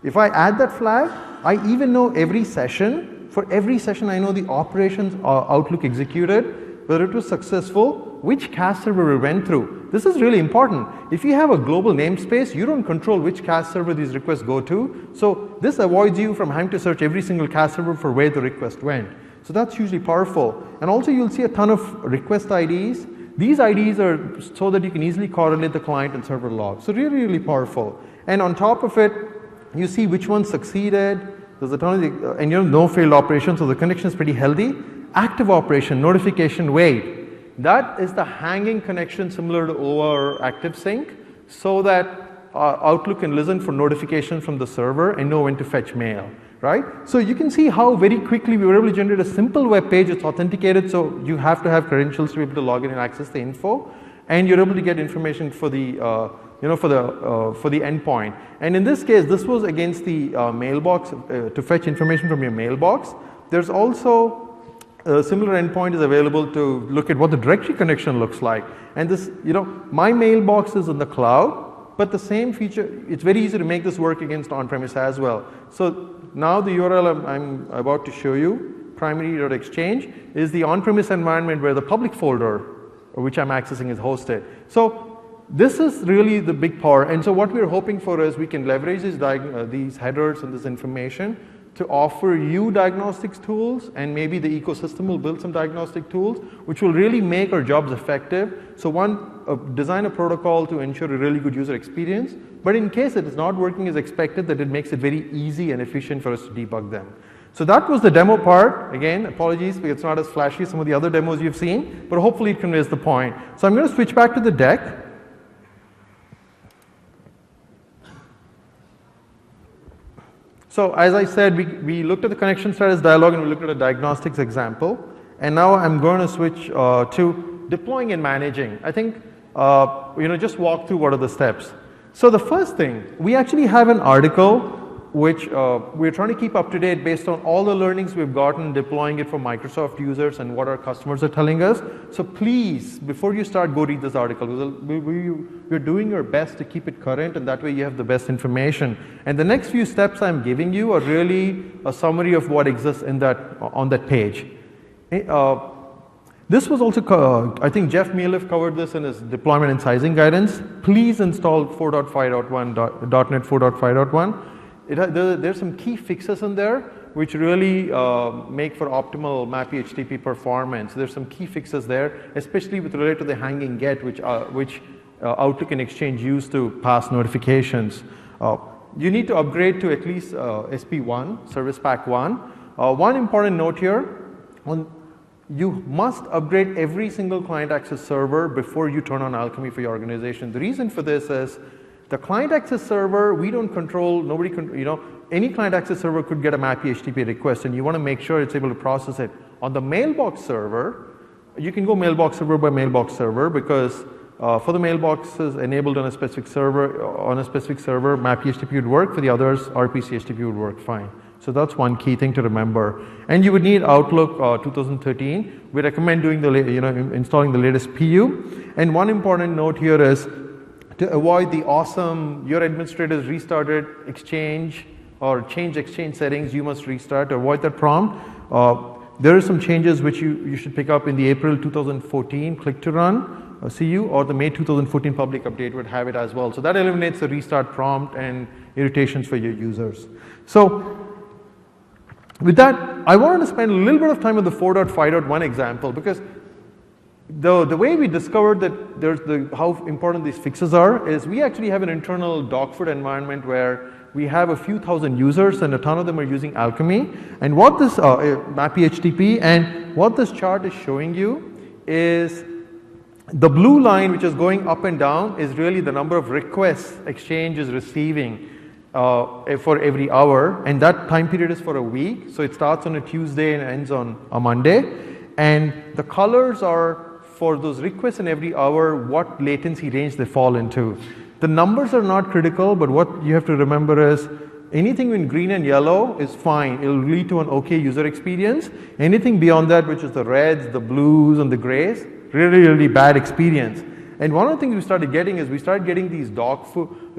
If I add that flag, I even know every session. For every session, I know the operations Outlook executed, whether it was successful, which CAS server we went through. This is really important. If you have a global namespace, you don't control which CAS server these requests go to. So this avoids you from having to search every single CAS server for where the request went. So that's hugely powerful. And also you'll see a ton of request IDs. These IDs are so that you can easily correlate the client and server logs. So really, really powerful. And on top of it, you see which one succeeded. There's a ton of, and you know, no failed operation, so the connection is pretty healthy. Active operation, notification, wait. That is the hanging connection similar to OAuth or ActiveSync, so that Outlook can listen for notifications from the server and know when to fetch mail, right? So you can see how very quickly we were able to generate a simple web page. It's authenticated, so you have to have credentials to be able to log in and access the info, and you're able to get information for the for the endpoint. And in this case, this was against the mailbox to fetch information from your mailbox. There's also a similar endpoint is available to look at what the directory connection looks like. And this, you know, my mailbox is in the cloud, but the same feature, it's very easy to make this work against on-premise as well. So now the URL I'm about to show you, primary.exchange, is the on-premise environment where the public folder, which I'm accessing, is hosted. So this is really the big power, and so what we're hoping for is we can leverage these headers and this information to offer you diagnostics tools, and maybe the ecosystem will build some diagnostic tools which will really make our jobs effective. So design a protocol to ensure a really good user experience, but in case it is not working as expected, that it makes it very easy and efficient for us to debug them. So that was the demo part. Again, apologies because it's not as flashy as some of the other demos you've seen, but hopefully it conveys the point. So I'm going to switch back to the deck. So as I said, we looked at the connection status dialog and we looked at a diagnostics example. And now I'm going to switch to deploying and managing. I think, just walk through what are the steps. So the first thing, we actually have an article which we're trying to keep up to date based on all the learnings we've gotten deploying it for Microsoft users and what our customers are telling us. So please, before you start, go read this article. We're doing our best to keep it current, and that way you have the best information. And the next few steps I'm giving you are really a summary of what exists in on that page. This was also, I think Jeff Mielif covered this in his deployment and sizing guidance. Please install 4.5.1, .NET 4.5.1. There's some key fixes in there which really make for optimal MAPI HTTP performance. There's some key fixes there, especially with related to the hanging get, which Outlook and Exchange use to pass notifications. You need to upgrade to at least SP1, Service Pack 1. One important note here, you must upgrade every single client access server before you turn on Alchemy for your organization. The reason for this is the client access server, we don't control, any client access server could get a MAPI HTTP request, and you want to make sure it's able to process it. On the mailbox server, you can go mailbox server by mailbox server because for the mailboxes enabled on a specific server, MAPI HTTP would work. For the others, RPC HTTP would work fine. So that's one key thing to remember. And you would need Outlook 2013. We recommend doing the, installing the latest PU. And one important note here is to avoid the awesome, your administrators restarted Exchange or change Exchange settings, you must restart. To avoid that prompt. There are some changes which you should pick up in the April 2014 click to run CU, or the May 2014 public update would have it as well. So that eliminates the restart prompt and irritations for your users. So with that, I wanted to spend a little bit of time on the 4.5.1 example, because the way we discovered that there's how important these fixes are is we actually have an internal dog food environment where we have a few thousand users and a ton of them are using Alchemy. And what this MAPI HTTP, and what this chart is showing you is the blue line, which is going up and down, is really the number of requests Exchange is receiving for every hour, and that time period is for a week. So it starts on a Tuesday and ends on a Monday. And the colors are for those requests in every hour, what latency range they fall into. The numbers are not critical, but what you have to remember is anything in green and yellow is fine. It will lead to an okay user experience. Anything beyond that, which is the reds, the blues, and the grays, really, really bad experience. And one of the things we started getting is we started getting these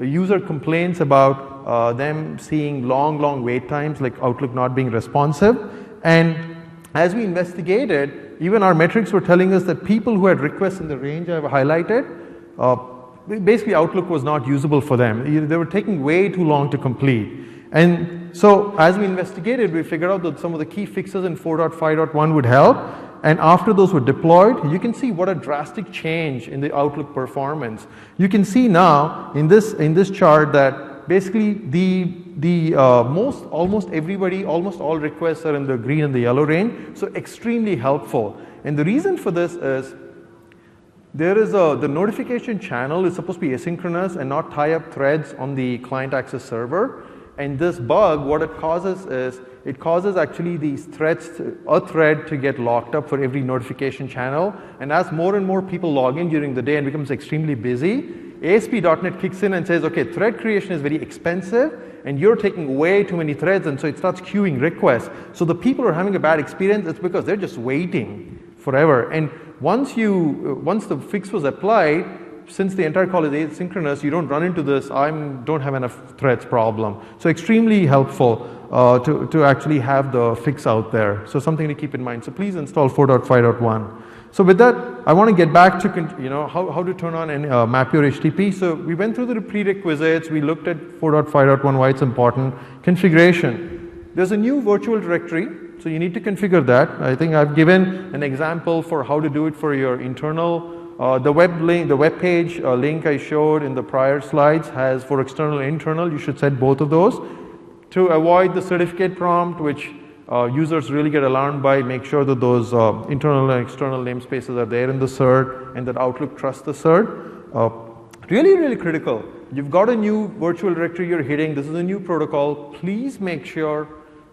user complaints about them seeing long wait times, like Outlook not being responsive. And as we investigated, even our metrics were telling us that people who had requests in the range I've highlighted, basically Outlook was not usable for them. They were taking way too long to complete. And so as we investigated, we figured out that some of the key fixes in 4.5.1 would help. And after those were deployed, you can see what a drastic change in the Outlook performance. You can see now in this chart that basically almost everybody, almost all requests are in the green and the yellow range. So extremely helpful. And the reason for this is there is the notification channel is supposed to be asynchronous and not tie up threads on the client access server. And this bug, what it causes is, it causes actually these threads, a thread to get locked up for every notification channel. And as more and more people log in during the day and becomes extremely busy, ASP.NET kicks in and says, okay, thread creation is very expensive and you're taking way too many threads, and so it starts queuing requests. So the people who are having a bad experience, it's because they're just waiting forever. And once the fix was applied, since the entire call is asynchronous, you don't run into this don't have enough threads problem. So extremely helpful to actually have the fix out there. So something to keep in mind. So please install 4.5.1. So with that, I want to get back to how to turn on map your HTTP. So we went through the prerequisites. We looked at 4.5.1, why it's important. Configuration. There's a new virtual directory. So you need to configure that. I think I've given an example for how to do it for your internal. The web page link I showed in the prior slides has for external and internal. You should set both of those. To avoid the certificate prompt, which users really get alarmed by, make sure that those internal and external namespaces are there in the cert and that Outlook trusts the cert. Really, really critical. You've got a new virtual directory you're hitting. This is a new protocol. Please make sure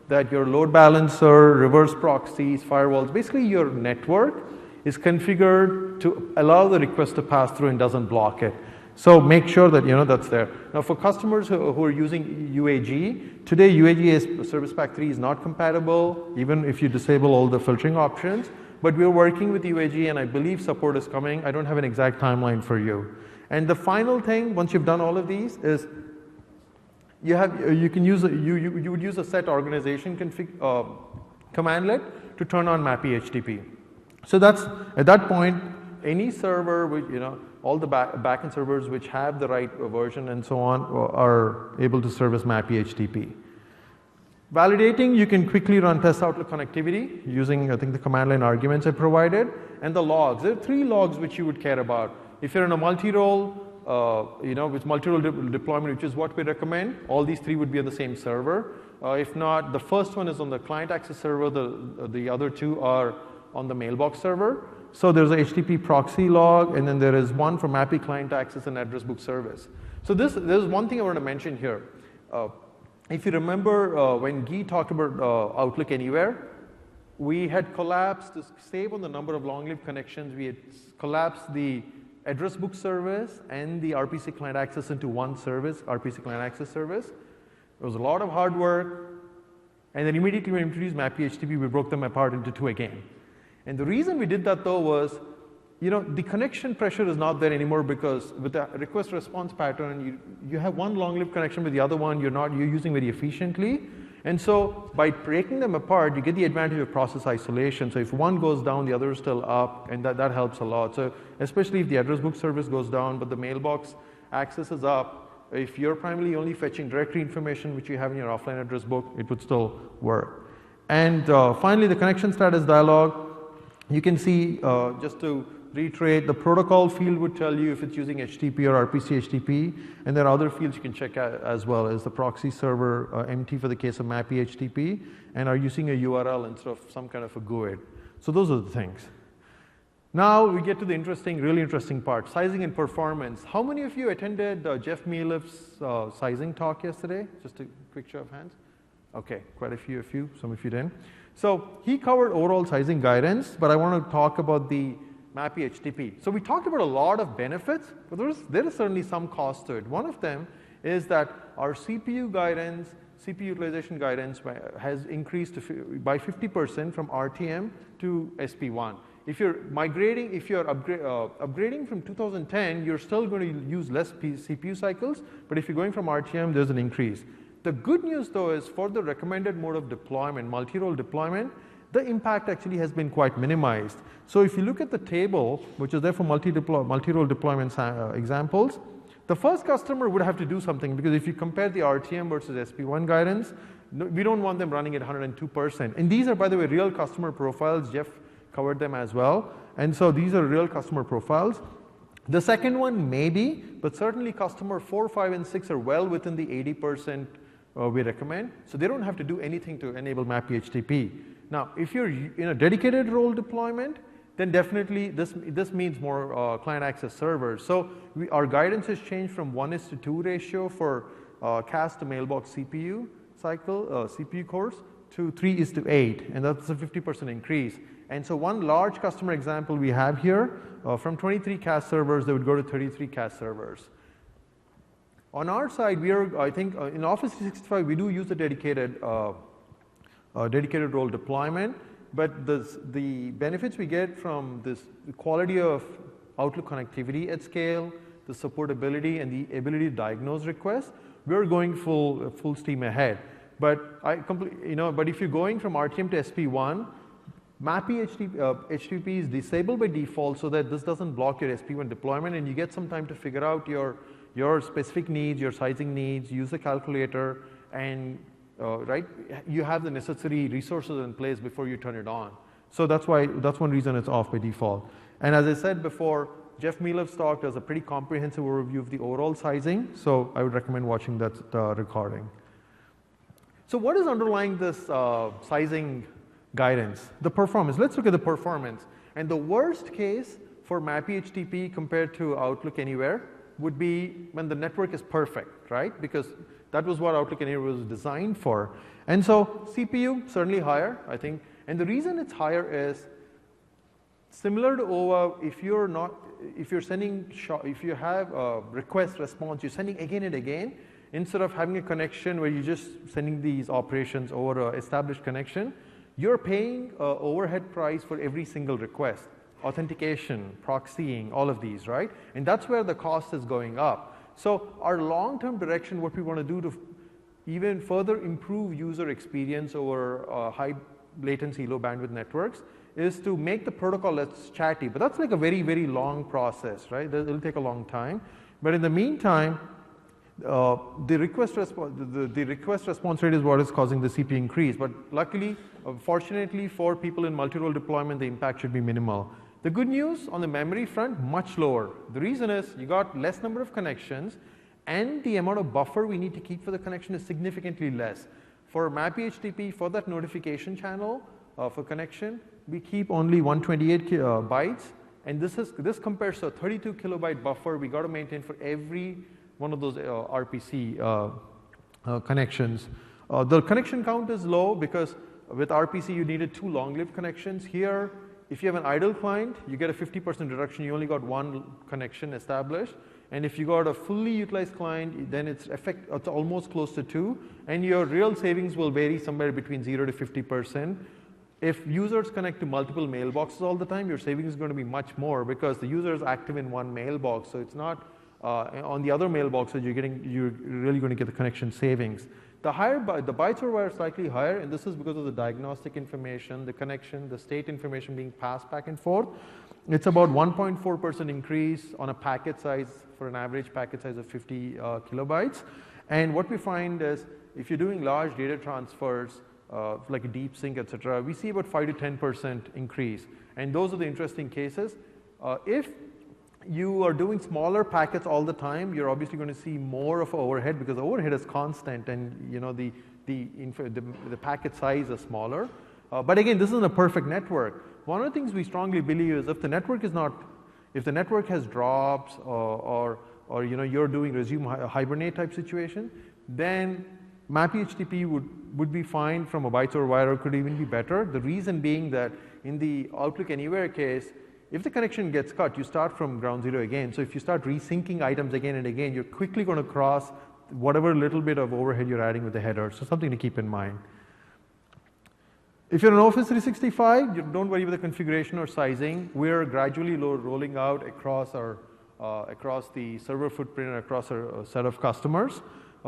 that your load balancer, reverse proxies, firewalls, basically your network is configured to allow the request to pass through and doesn't block it. So make sure that that's there. Now for customers who are using UAG, today UAG Service Pack 3 is not compatible, even if you disable all the filtering options. But we're working with UAG and I believe support is coming. I don't have an exact timeline for you. And the final thing, once you've done all of these, is you would use a set organization commandlet to turn on MAPI HTTP. So that's at that point, any server with all the backend servers which have the right version and so on are able to service MAPI HTTP. Validating, you can quickly run test Outlook connectivity using I think the command line arguments I provided, and the logs. There are 3 logs which you would care about. If you're in a multi-role, with multi-role deployment, which is what we recommend, all these 3 would be on the same server. If not, the first one is on the client access server. The other 2 are on the mailbox server. So there's a HTTP proxy log, and then there is one for MAPI client access and address book service. So there's one thing I want to mention here. If you remember when Guy talked about Outlook Anywhere, we had collapsed, to save on the number of long-lived connections, we had collapsed the address book service and the RPC client access into one service, RPC client access service. It was a lot of hard work. And then immediately when we introduced MAPI-HTTP, we broke them apart into 2 again. And the reason we did that though was, the connection pressure is not there anymore because with the request response pattern, you have one long-lived connection with the other one you're using very efficiently. And so by breaking them apart, you get the advantage of process isolation. So if one goes down, the other is still up, and that helps a lot. So especially if the address book service goes down, but the mailbox access is up, if you're primarily only fetching directory information, which you have in your offline address book, it would still work. And finally, the connection status dialog, you can see, just to reiterate, the protocol field would tell you if it's using HTTP or RPC HTTP, and there are other fields you can check out as well as the proxy server empty for the case of MAPI HTTP, and are using a URL instead of some kind of a GUID. So those are the things. Now we get to the really interesting part, sizing and performance. How many of you attended Jeff Mealiff's sizing talk yesterday? Just a quick show of hands. Okay, quite a few, some of you didn't. So he covered overall sizing guidance, but I want to talk about the MAPI HTTP. So we talked about a lot of benefits, but there is certainly some cost to it. One of them is that our CPU guidance, CPU utilization guidance has increased by 50% from RTM to SP1. If you're migrating, if you're upgrading from 2010, you're still going to use less CPU cycles, but if you're going from RTM, there's an increase. The good news though is for the recommended mode of deployment, multi-role deployment, the impact actually has been quite minimized. So if you look at the table, which is there for multi-role deployment examples, the first customer would have to do something because if you compare the RTM versus SP1 guidance, we don't want them running at 102%. And these are, by the way, real customer profiles. Jeff covered them as well. And so these are real customer profiles. The second one maybe, but certainly customer 4, 5, and 6 are well within the 80% we recommend. So they don't have to do anything to enable MAPI HTTP. Now, if you're in a dedicated role deployment, then definitely this means more client access servers. So our guidance has changed from 1:2 ratio for CAS to mailbox CPU cycle, CPU cores, to 3:8, and that's a 50% increase. And so one large customer example we have here, from 23 CAS servers, they would go to 33 CAS servers. On our side, we are, I think, in Office 365, we do use a dedicated role deployment, but the benefits we get from the quality of Outlook connectivity at scale, the supportability, and the ability to diagnose requests, we're going full steam ahead. But but if you're going from RTM to SP1, MAPI HTTP is disabled by default so that this doesn't block your SP1 deployment, and you get some time to figure out your specific needs, your sizing needs, use the calculator, and you have the necessary resources in place before you turn it on. So that's one reason it's off by default. And as I said before, Jeff Mealiff's talk does a pretty comprehensive overview of the overall sizing, so I would recommend watching that recording. So what is underlying this sizing guidance? The performance. Let's look at the performance. And the worst case for MAPI HTTP compared to Outlook Anywhere would be when the network is perfect, right? Because that was what Outlook Anywhere was designed for. And so CPU, certainly higher, I think. And the reason it's higher is similar to OWA, if you have a request response, you're sending again and again, instead of having a connection where you're just sending these operations over an established connection, you're paying an overhead price for every single request. Authentication, proxying, all of these, right? And that's where the cost is going up. So our long-term direction, what we want to do to even further improve user experience over high latency, low bandwidth networks is to make the protocol less chatty. But that's like a very, very long process, right? It'll take a long time. But in the meantime, the request response rate is what is causing the CPU increase. But luckily, fortunately for people in multi-role deployment, the impact should be minimal. The good news on the memory front, much lower. The reason is you got less number of connections, and the amount of buffer we need to keep for the connection is significantly less. For MAPI HTTP, for that notification channel for connection, we keep only 128 bytes, and this compares to a 32 kilobyte buffer we got to maintain for every one of those RPC connections. The connection count is low because with RPC you needed 2 long-lived connections. Here, if you have an idle client, you get a 50% reduction. You only got 1 connection established. And if you got a fully utilized client, then it's almost close to 2, and your real savings will vary somewhere between 0 to 50%. If users connect to multiple mailboxes all the time, your savings is going to be much more because the user is active in one mailbox, so it's not on the other mailboxes you're really going to get the connection savings. The bytes per wire are slightly higher, and this is because of the diagnostic information, the connection, the state information being passed back and forth. It's about 1.4% increase on a packet size for an average packet size of 50 kilobytes. And what we find is if you're doing large data transfers, like a deep sync, etc., we see about 5 to 10% increase. And those are the interesting cases. If you are doing smaller packets all the time, you're obviously going to see more of overhead because the overhead is constant, and you know the packet size is smaller. But again, this isn't a perfect network. One of the things we strongly believe is if the network has drops or you know you're doing resume hibernate type situation, then MAPI-HTTP would be fine from a bytes over wire, or could even be better. The reason being that in the Outlook Anywhere case, if the connection gets cut, you start from ground zero again. So if you start resyncing items again and again, you're quickly going to cross whatever little bit of overhead you're adding with the header. So something to keep in mind. If you're on Office 365, don't worry about the configuration or sizing. We're gradually rolling out across the server footprint and across our set of customers.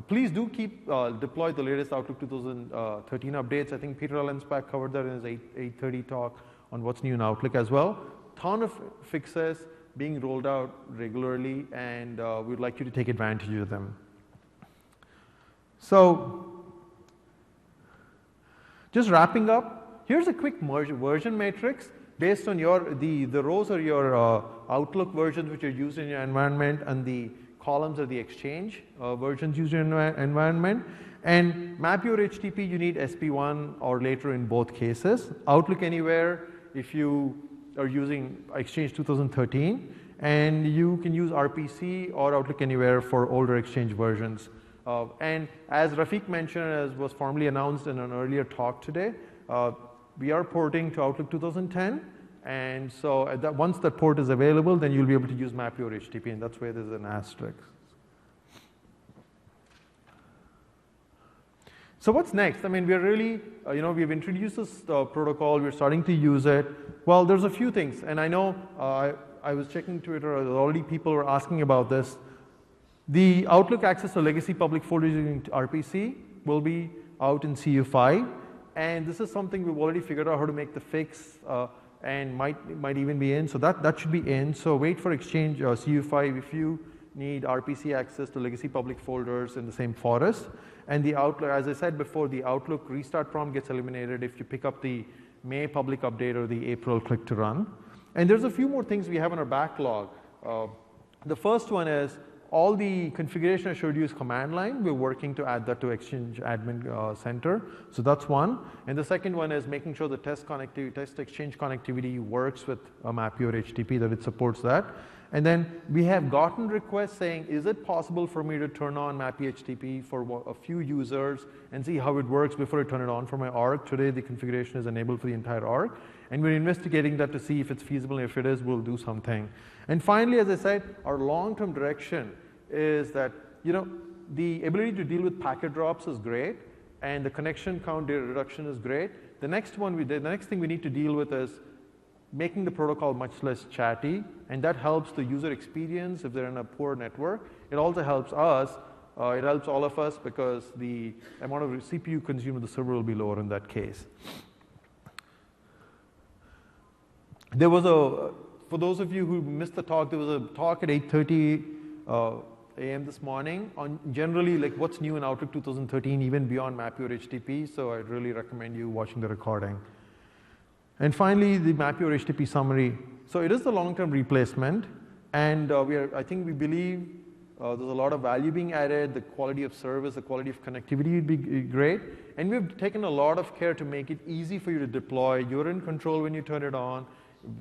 Please do keep deploy the latest Outlook 2013 updates. I think Peter Ellensbach covered that in his 8:30 talk on what's new in Outlook as well. Ton of fixes being rolled out regularly, and we'd like you to take advantage of them. So just wrapping up, here's a quick version matrix based on the rows are your Outlook versions which are used in your environment, and the columns are the Exchange versions used in your environment. And MAPI or HTTP, you need SP1 or later in both cases. Outlook Anywhere, if you are using Exchange 2013, and you can use RPC or Outlook Anywhere for older Exchange versions. And as Rafiq mentioned, as was formally announced in an earlier talk today, we are porting to Outlook 2010, and so once that port is available, then you'll be able to use MAPI or HTTP, and that's where there's an asterisk. So what's next? I mean, we're really, we've introduced this protocol, we're starting to use it. Well, there's a few things, and I know I was checking Twitter, already people were asking about this. The Outlook access to legacy public folders using RPC will be out in CU5, and this is something we've already figured out how to make the fix, and might even be in, so that should be in. So wait for Exchange CU5 if you need RPC access to legacy public folders in the same forest. And the Outlook, as I said before, the Outlook restart prompt gets eliminated if you pick up the May public update or the April click to run. And there's a few more things we have in our backlog. The first one is all the configuration I showed you is command line. We're working to add that to Exchange Admin Center. So that's one. And the second one is making sure the test Exchange connectivity works with MAPI or HTTP, that it supports that. And then we have gotten requests saying, is it possible for me to turn on MAPI HTTP for a few users and see how it works before I turn it on for my org? Today, the configuration is enabled for the entire org. And we're investigating that to see if it's feasible. If it is, we'll do something. And finally, as I said, our long-term direction is that, the ability to deal with packet drops is great, and the connection count data reduction is great. The next thing we need to deal with is making the protocol much less chatty, and that helps the user experience if they're in a poor network. It also helps us, it helps all of us because the amount of CPU consumed in the server will be lower in that case. There was for those of you who missed the talk, there was a talk at 8:30 a.m. this morning on generally like what's new in Outlook 2013, even beyond MAPI or HTTP, so I'd really recommend you watching the recording. And finally, the MAPI or HTTP summary. So it is the long-term replacement, and I think we believe there's a lot of value being added, the quality of service, the quality of connectivity would be great, and we've taken a lot of care to make it easy for you to deploy. You're in control when you turn it on.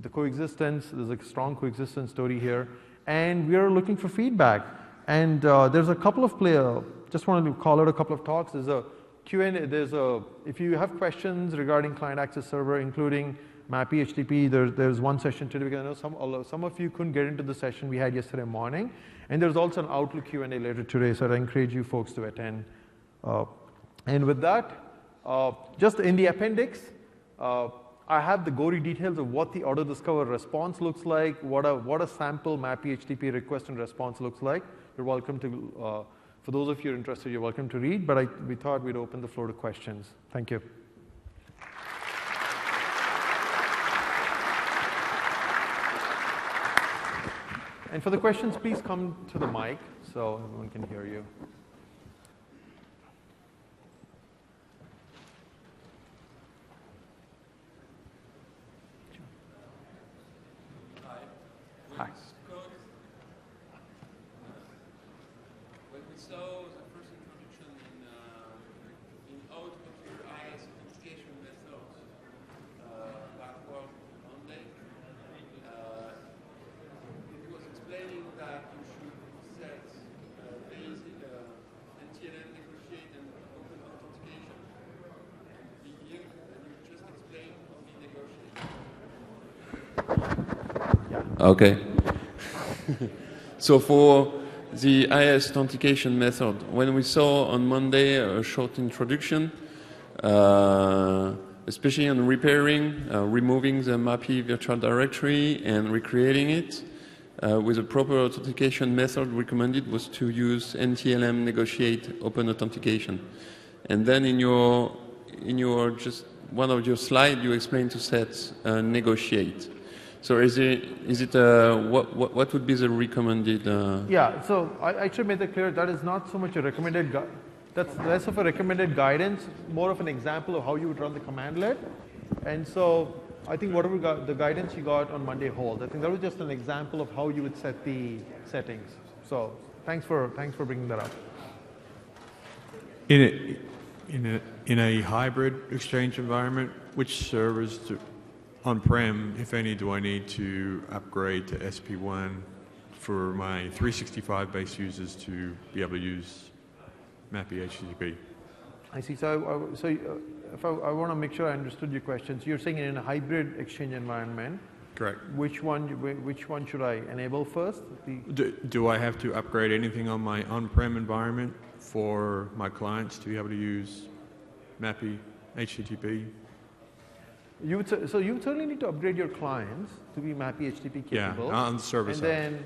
The coexistence, there's a strong coexistence story here, and we're looking for feedback. And there's a couple of just wanted to call out a couple of talks. There's a Q&A, if you have questions regarding client access server, including MAPI HTTP. There's one session today because I know some of you couldn't get into the session we had yesterday morning. And there's also an Outlook Q&A later today, so I encourage you folks to attend. And with that, just in the appendix, I have the gory details of what the AutoDiscover response looks like, what a sample MAPI HTTP request and response looks like. You're welcome to, for those of you who are interested, you're welcome to read, but we thought we'd open the floor to questions. Thank you. And for the questions, please come to the mic so everyone can hear you. Hi. When we saw the first introduction in Outlook IS authentication methods backward Monday, it was explaining that you should set basic NTLM negotiate and open authentication. Here, and you just explained only negotiate. Yeah. Okay. So for the IS authentication method, when we saw on Monday a short introduction, especially on repairing, removing the MAPI virtual directory and recreating it, with a proper authentication method recommended was to use NTLM negotiate open authentication. And then in your just one of your slides, you explained to set negotiate. So what would be the recommended? Yeah, so I should make that clear. That is not so much a recommended, that's less of a recommended guidance, more of an example of how you would run the commandlet. And so I think whatever the guidance you got on Monday holds. I think that was just an example of how you would set the settings. So thanks for bringing that up. In a hybrid Exchange environment, which servers on-prem, if any, do I need to upgrade to SP1 for my 365-based users to be able to use MAPI HTTP? I see. So, if I want to make sure I understood your question. So you're saying in a hybrid Exchange environment, correct? Which one should I enable first? Do I have to upgrade anything on my on-prem environment for my clients to be able to use MAPI HTTP? So you would certainly need to upgrade your clients to be MAPI HTTP capable. Yeah, on the server side. And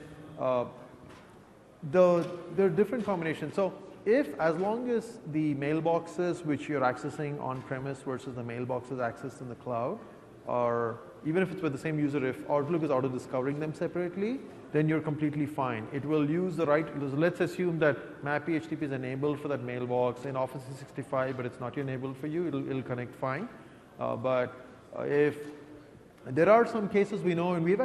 then there are different combinations. So as long as the mailboxes which you're accessing on-premise versus the mailboxes accessed in the cloud are, even if it's with the same user, if Outlook is auto-discovering them separately, then you're completely fine. It will use the right, let's assume that MAPI HTTP is enabled for that mailbox in Office 365, but it's not enabled for you, it'll connect fine. But if there are some cases we know, and we've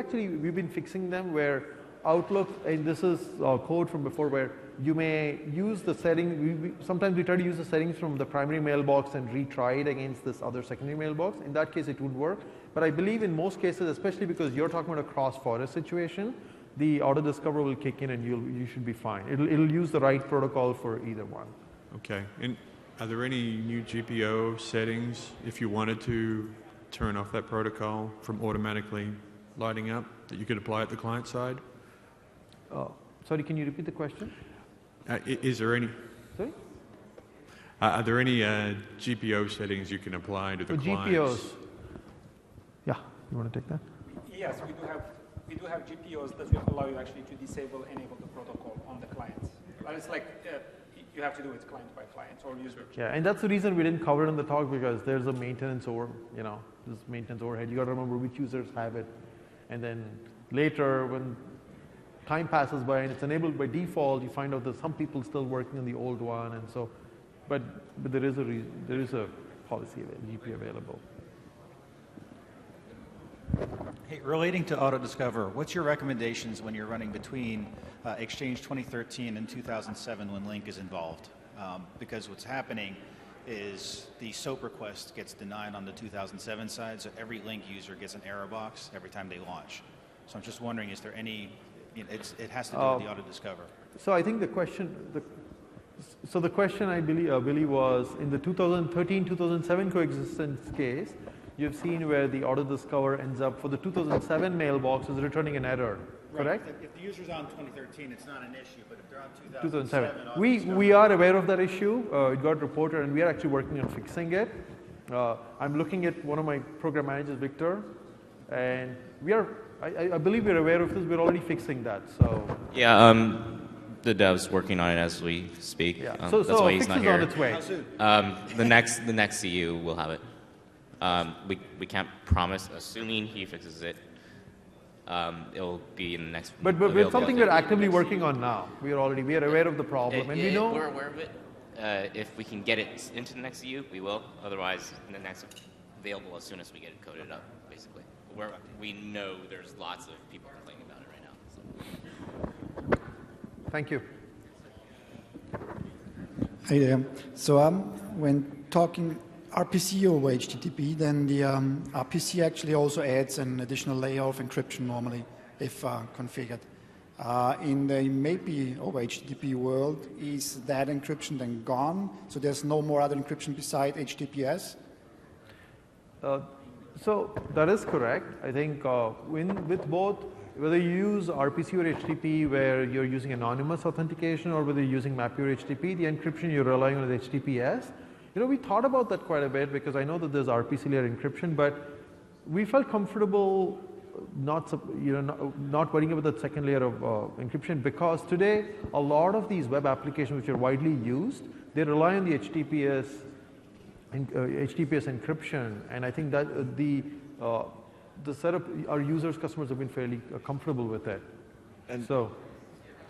been fixing them where Outlook, and this is code from before, where you may use the setting, sometimes we try to use the settings from the primary mailbox and retry it against this other secondary mailbox. In that case, it would work. But I believe in most cases, especially because you're talking about a cross-forest situation, the AutoDiscover will kick in and you should be fine. It'll use the right protocol for either one. Okay. And are there any new GPO settings if you wanted to turn off that protocol from automatically lighting up that you could apply at the client side? Sorry, can you repeat the question? Is there any? Sorry? Are there any GPO settings you can apply to the clients? GPOs. Yeah, you want to take that? Yes, we do have GPOs that will allow you actually to enable the protocol on the clients. But it's like you have to do it client by client or user. Yeah, and that's the reason we didn't cover it in the talk, because there's a maintenance this maintenance overhead. You got to remember which users have it, and then later when time passes by and it's enabled by default, you find out that some people still working on the old one, and so, but there is a policy GPO available. Hey, relating to AutoDiscover, what's your recommendations when you're running between Exchange 2013 and 2007 when Link is involved? Because what's happening is the SOAP request gets denied on the 2007 side, so every Link user gets an error box every time they launch. So I'm just wondering, is there any, it has to do with the AutoDiscover. So I think the question, I believe, Billy, was in the 2013-2007 coexistence case, you've seen where the AutoDiscover ends up for the 2007 mailbox is returning an error, correct? Right. If the user's on 2013, it's not an issue, but if they're on 2007. 2007, We are aware of that issue. It got reported, and we are actually working on fixing it. I'm looking at one of my program managers, Victor, and I believe we're aware of this. We're already fixing that. So Yeah, the dev's working on it as we speak. yeah, That's why he's fix not is here. on its way. The next CU will have it. We can't promise, assuming he fixes it. It'll be in the next. But it's available something update. we're actively working on now. We are aware of the problem, and we know. We're aware of it. If we can get it into the next CU, we will. Otherwise, the next available as soon as we get it coded up, basically. We know there's lots of people complaining about it right now. So. Thank you. Hi there. So when talking RPC over HTTP, then the RPC actually also adds an additional layer of encryption normally, if configured. In the maybe over HTTP world, is that encryption then gone? So there's no more other encryption beside HTTPS? So that is correct. I think with both, whether you use RPC or HTTP where you're using anonymous authentication or whether you're using MAPI or HTTP, the encryption you're relying on is HTTPS. We thought about that quite a bit because I know that there's RPC layer encryption, but we felt comfortable not worrying about that second layer of encryption because today a lot of these web applications which are widely used, they rely on the HTTPS encryption, and I think that the setup, our users, customers have been fairly comfortable with it. And so,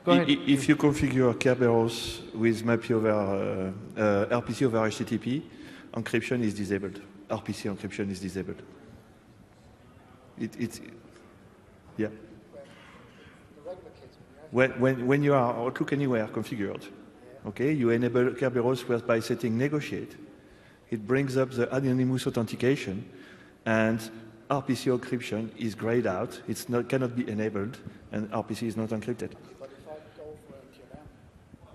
go ahead. If you configure Kerberos with MAPI over RPC over HTTP, encryption is disabled. RPC encryption is disabled. Yeah. When you are Outlook Anywhere configured, okay, you enable Kerberos by setting negotiate. It brings up the anonymous authentication, and RPC encryption is grayed out. It's cannot be enabled, and RPC is not encrypted. But if I go for NTLM?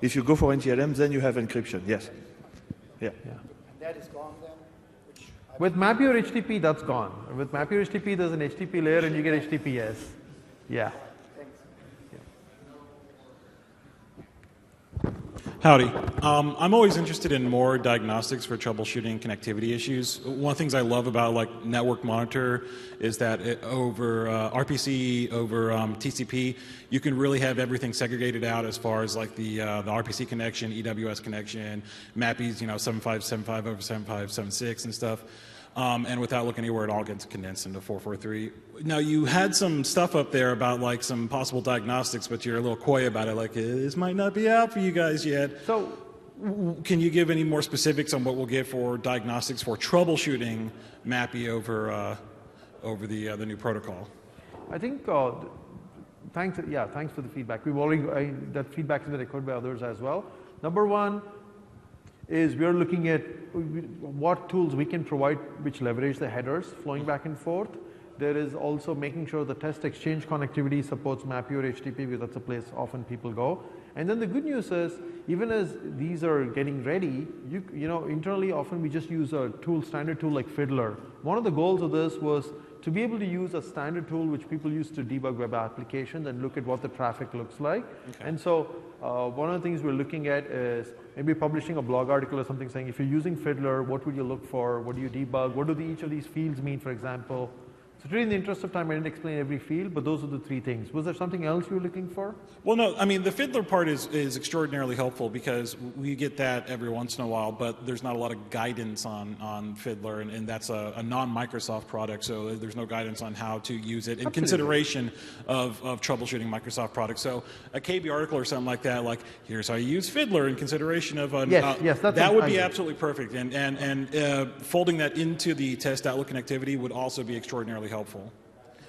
If you go for NTLM, then you have encryption. Yes. Yeah. And that is gone then? With MAPI or HTTP, that's gone. With MAPI or HTTP, there's an HTTP layer and you get HTTPS. Yeah. Howdy. I'm always interested in more diagnostics for troubleshooting connectivity issues. One of the things I love about like Network Monitor is that over RPC, over TCP, you can really have everything segregated out as far as like the RPC connection, EWS connection, MAPIs, 7575 over 7576 and stuff. And without looking anywhere, it all gets condensed into 443. Now, you had some stuff up there about like some possible diagnostics, but you're a little coy about it, like this might not be out for you guys yet. So, can you give any more specifics on what we'll get for diagnostics for troubleshooting MAPI over the new protocol? I think thanks for the feedback. We've already that feedback has been echoed by others as well. Number one is we are looking at what tools we can provide which leverage the headers flowing back and forth. There is also making sure the test exchange connectivity supports MAPI or HTTP because that's a place often people go. And then the good news is, even as these are getting ready, internally often we just use a standard tool like Fiddler. One of the goals of this was to be able to use a standard tool which people use to debug web applications and look at what the traffic looks like. Okay. And so one of the things we're looking at is maybe publishing a blog article or something saying, if you're using Fiddler, what would you look for? What do you debug? What do each of these fields mean, for example? So really in the interest of time, I didn't explain every field, but those are the three things. Was there something else you were looking for? Well, no, I mean, the Fiddler part is extraordinarily helpful because we get that every once in a while, but there's not a lot of guidance on Fiddler, and that's a non-Microsoft product, so there's no guidance on how to use it in consideration of troubleshooting Microsoft products. So a KB article or something like that, like, here's how you use Fiddler in consideration of... that would be absolutely perfect, and folding that into the test Outlook connectivity would also be extraordinarily helpful.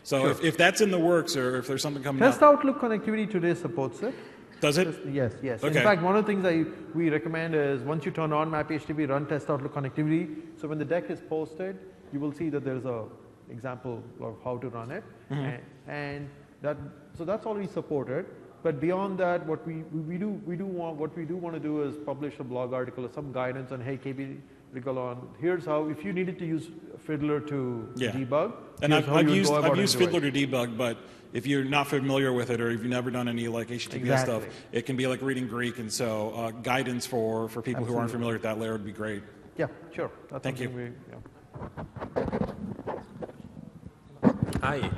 So if that's in the works, or if there's something coming Test Outlook connectivity today supports it. Does it? Yes. Okay. In fact, one of the things we recommend is once you turn on MAPI HTTP, run Test Outlook connectivity. So when the deck is posted, you will see that there's a example of how to run it, and that's already supported. But beyond that, what we do want to do is publish a blog article or some guidance on, hey, KB, Ricolon, here's how, if you needed to use Fiddler to debug, and here's how I've you would go about used into Fiddler it. to debug, but if you're not familiar with it or if you've never done any like HTTPS stuff, it can be like reading Greek, and so guidance for people who aren't familiar with that layer would be great. Yeah, sure. That's Thank you. Hi.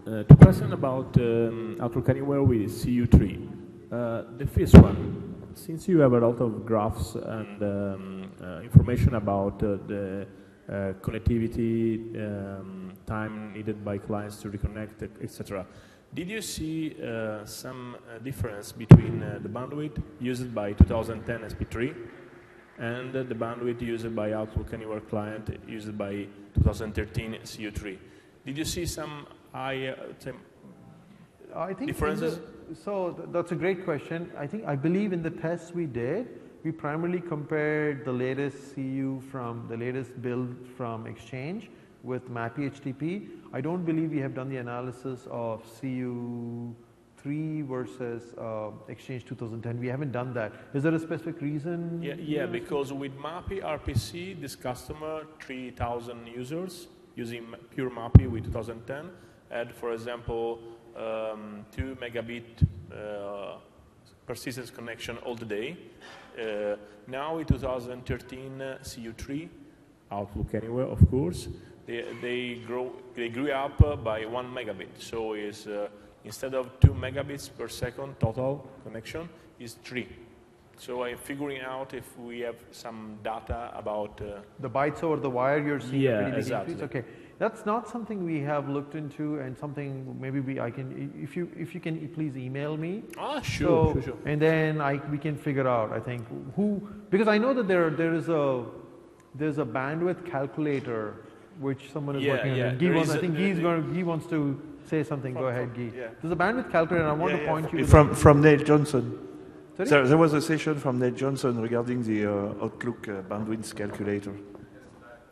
Two questions about Outlook Anywhere with CU3. The first one, since you have a lot of graphs and information about the connectivity, time needed by clients to reconnect, etc., did you see some difference between the bandwidth used by 2010 SP3 and the bandwidth used by Outlook Anywhere client used by 2013 CU3? Did you see some high differences? That's a great question. I believe in the tests we did, we primarily compared the latest CU from the latest build from Exchange with MAPI HTTP. I don't believe we have done the analysis of CU3 versus Exchange 2010. We haven't done that. Is there a specific reason? Yeah, because with MAPI RPC, this customer, 3,000 users, using pure MAPI with 2010, had, for example, 2 megabit persistence connection all the day. Now in 2013 CU3, Outlook Anywhere, of course, they grew up by 1 megabit. So is instead of 2 megabits per second total connection, is 3. So I'm figuring out if we have some data about the bytes over the wire you're seeing. Yeah, a pretty big exactly. increase. Okay, that's not something we have looked into, and something maybe I can, if you can please email me. Sure. And then we can figure out. I think because I know that there's a bandwidth calculator which someone is working on. Guy wants to say something. Go ahead, Guy. Yeah. There's a bandwidth calculator, and I want to point you from Nate Johnson. Sorry? There was a session from Nate Johnson regarding the Outlook bandwidth calculator.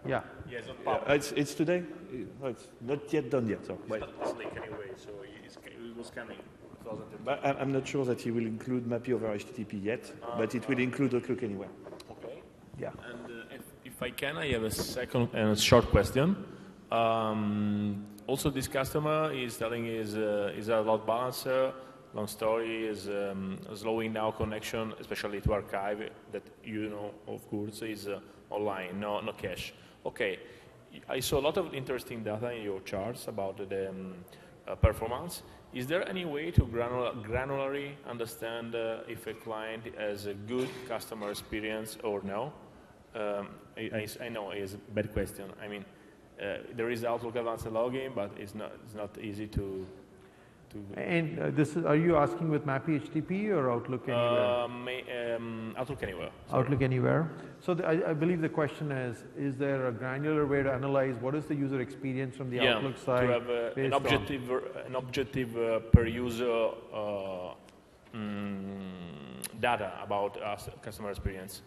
Yeah. Yes, It's today. It's not yet done yet. So. It's public anyway, so it was coming. But I'm not sure that he will include MAPI over HTTP yet, but it will include Outlook Anywhere. Okay. Yeah. And if I can, I have a second and short question. Also, this customer is telling is a load balancer. Long story is slowing down connection, especially to archive that of course, is online, no cache. Okay, I saw a lot of interesting data in your charts about the performance. Is there any way to granularly understand if a client has a good customer experience or no? I know it's a bad question. I mean, there is Outlook Advanced Login, but it's not easy to. And are you asking with MAPI HTTP or Outlook Anywhere? Outlook Anywhere. Sorry. Outlook Anywhere. So I believe the question is there a granular way to analyze what is the user experience from the Outlook side? To have an objective per user data about customer experience.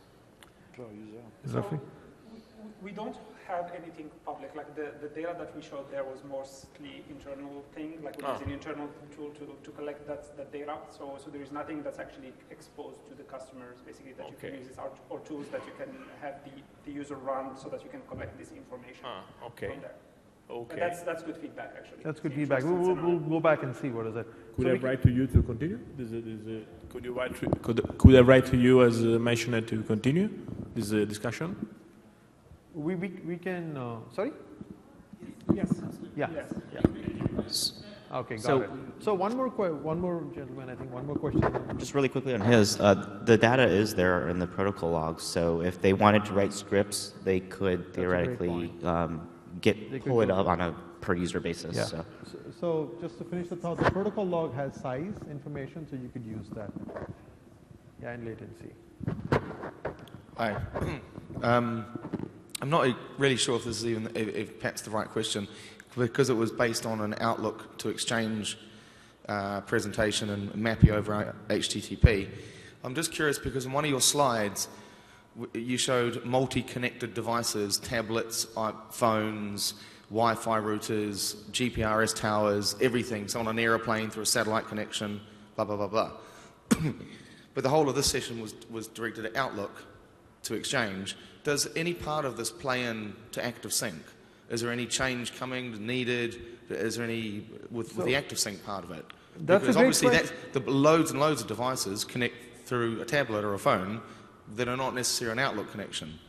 Exactly. We don't have anything public. Like the data that we showed there was mostly internal thing. Like we use an internal tool to collect that data. So there is nothing that's actually exposed to the customers. Basically, that you can use or tools that you can have the user run so that you can collect this information from there. Okay. But that's good feedback, actually. That's good feedback. We'll go back and see what is it. Could I write to you to continue? Could I write to you as mentioned to continue this discussion? We can. Sorry. Yes. Yeah. Yes. Okay, got it. So one more gentleman. I think one more question. Just really quickly on his, the data is there in the protocol logs. So if they wanted to write scripts, they could theoretically pull it up on a per user basis. Yeah. So just to finish the thought, the protocol log has size information, so you could use that. Yeah, and latency. Hi. I'm not really sure if this is if perhaps the right question, because it was based on an Outlook to Exchange presentation and MAPI over HTTP. I'm just curious because in one of your slides you showed multi-connected devices, tablets, phones, Wi-Fi routers, GPRS towers, everything. So on an aeroplane through a satellite connection, blah, blah, blah, blah. But the whole of this session was directed at Outlook to Exchange. does any part of this play into ActiveSync? Is there any change coming, needed? Is there any, with the ActiveSync part of it? That's because a great obviously question. the loads and loads of devices connect through a tablet or a phone that are not necessarily an Outlook connection.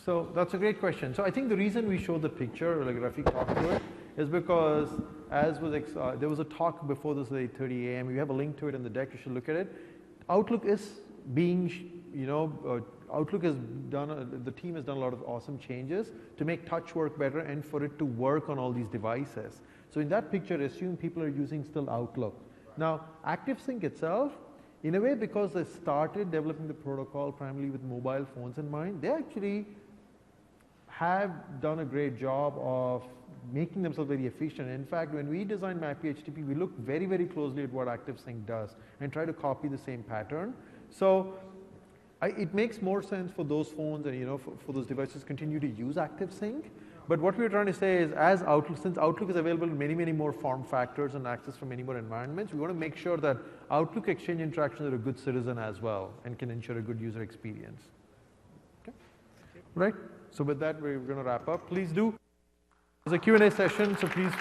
So that's a great question. So I think the reason we show the picture, like Rafiq talked to it, is because as was there was a talk before this at 8:30 a.m. We have a link to it in the deck. You should look at it. Outlook is being, Outlook has done, the team has done a lot of awesome changes to make touch work better and for it to work on all these devices. So in that picture, assume people are using still Outlook. Now, ActiveSync itself, in a way, because they started developing the protocol primarily with mobile phones in mind, they actually have done a great job of making themselves very efficient. In fact, when we designed MAPI HTTP, we looked very, very closely at what ActiveSync does and try to copy the same pattern. So it makes more sense for those phones and for those devices to continue to use ActiveSync. But what we're trying to say is, as Outlook, since Outlook is available in many, many more form factors and access from many more environments, we want to make sure that Outlook Exchange interactions are a good citizen as well and can ensure a good user experience. Okay? Right? So with that, we're going to wrap up. Please do. There's a Q&A session, so please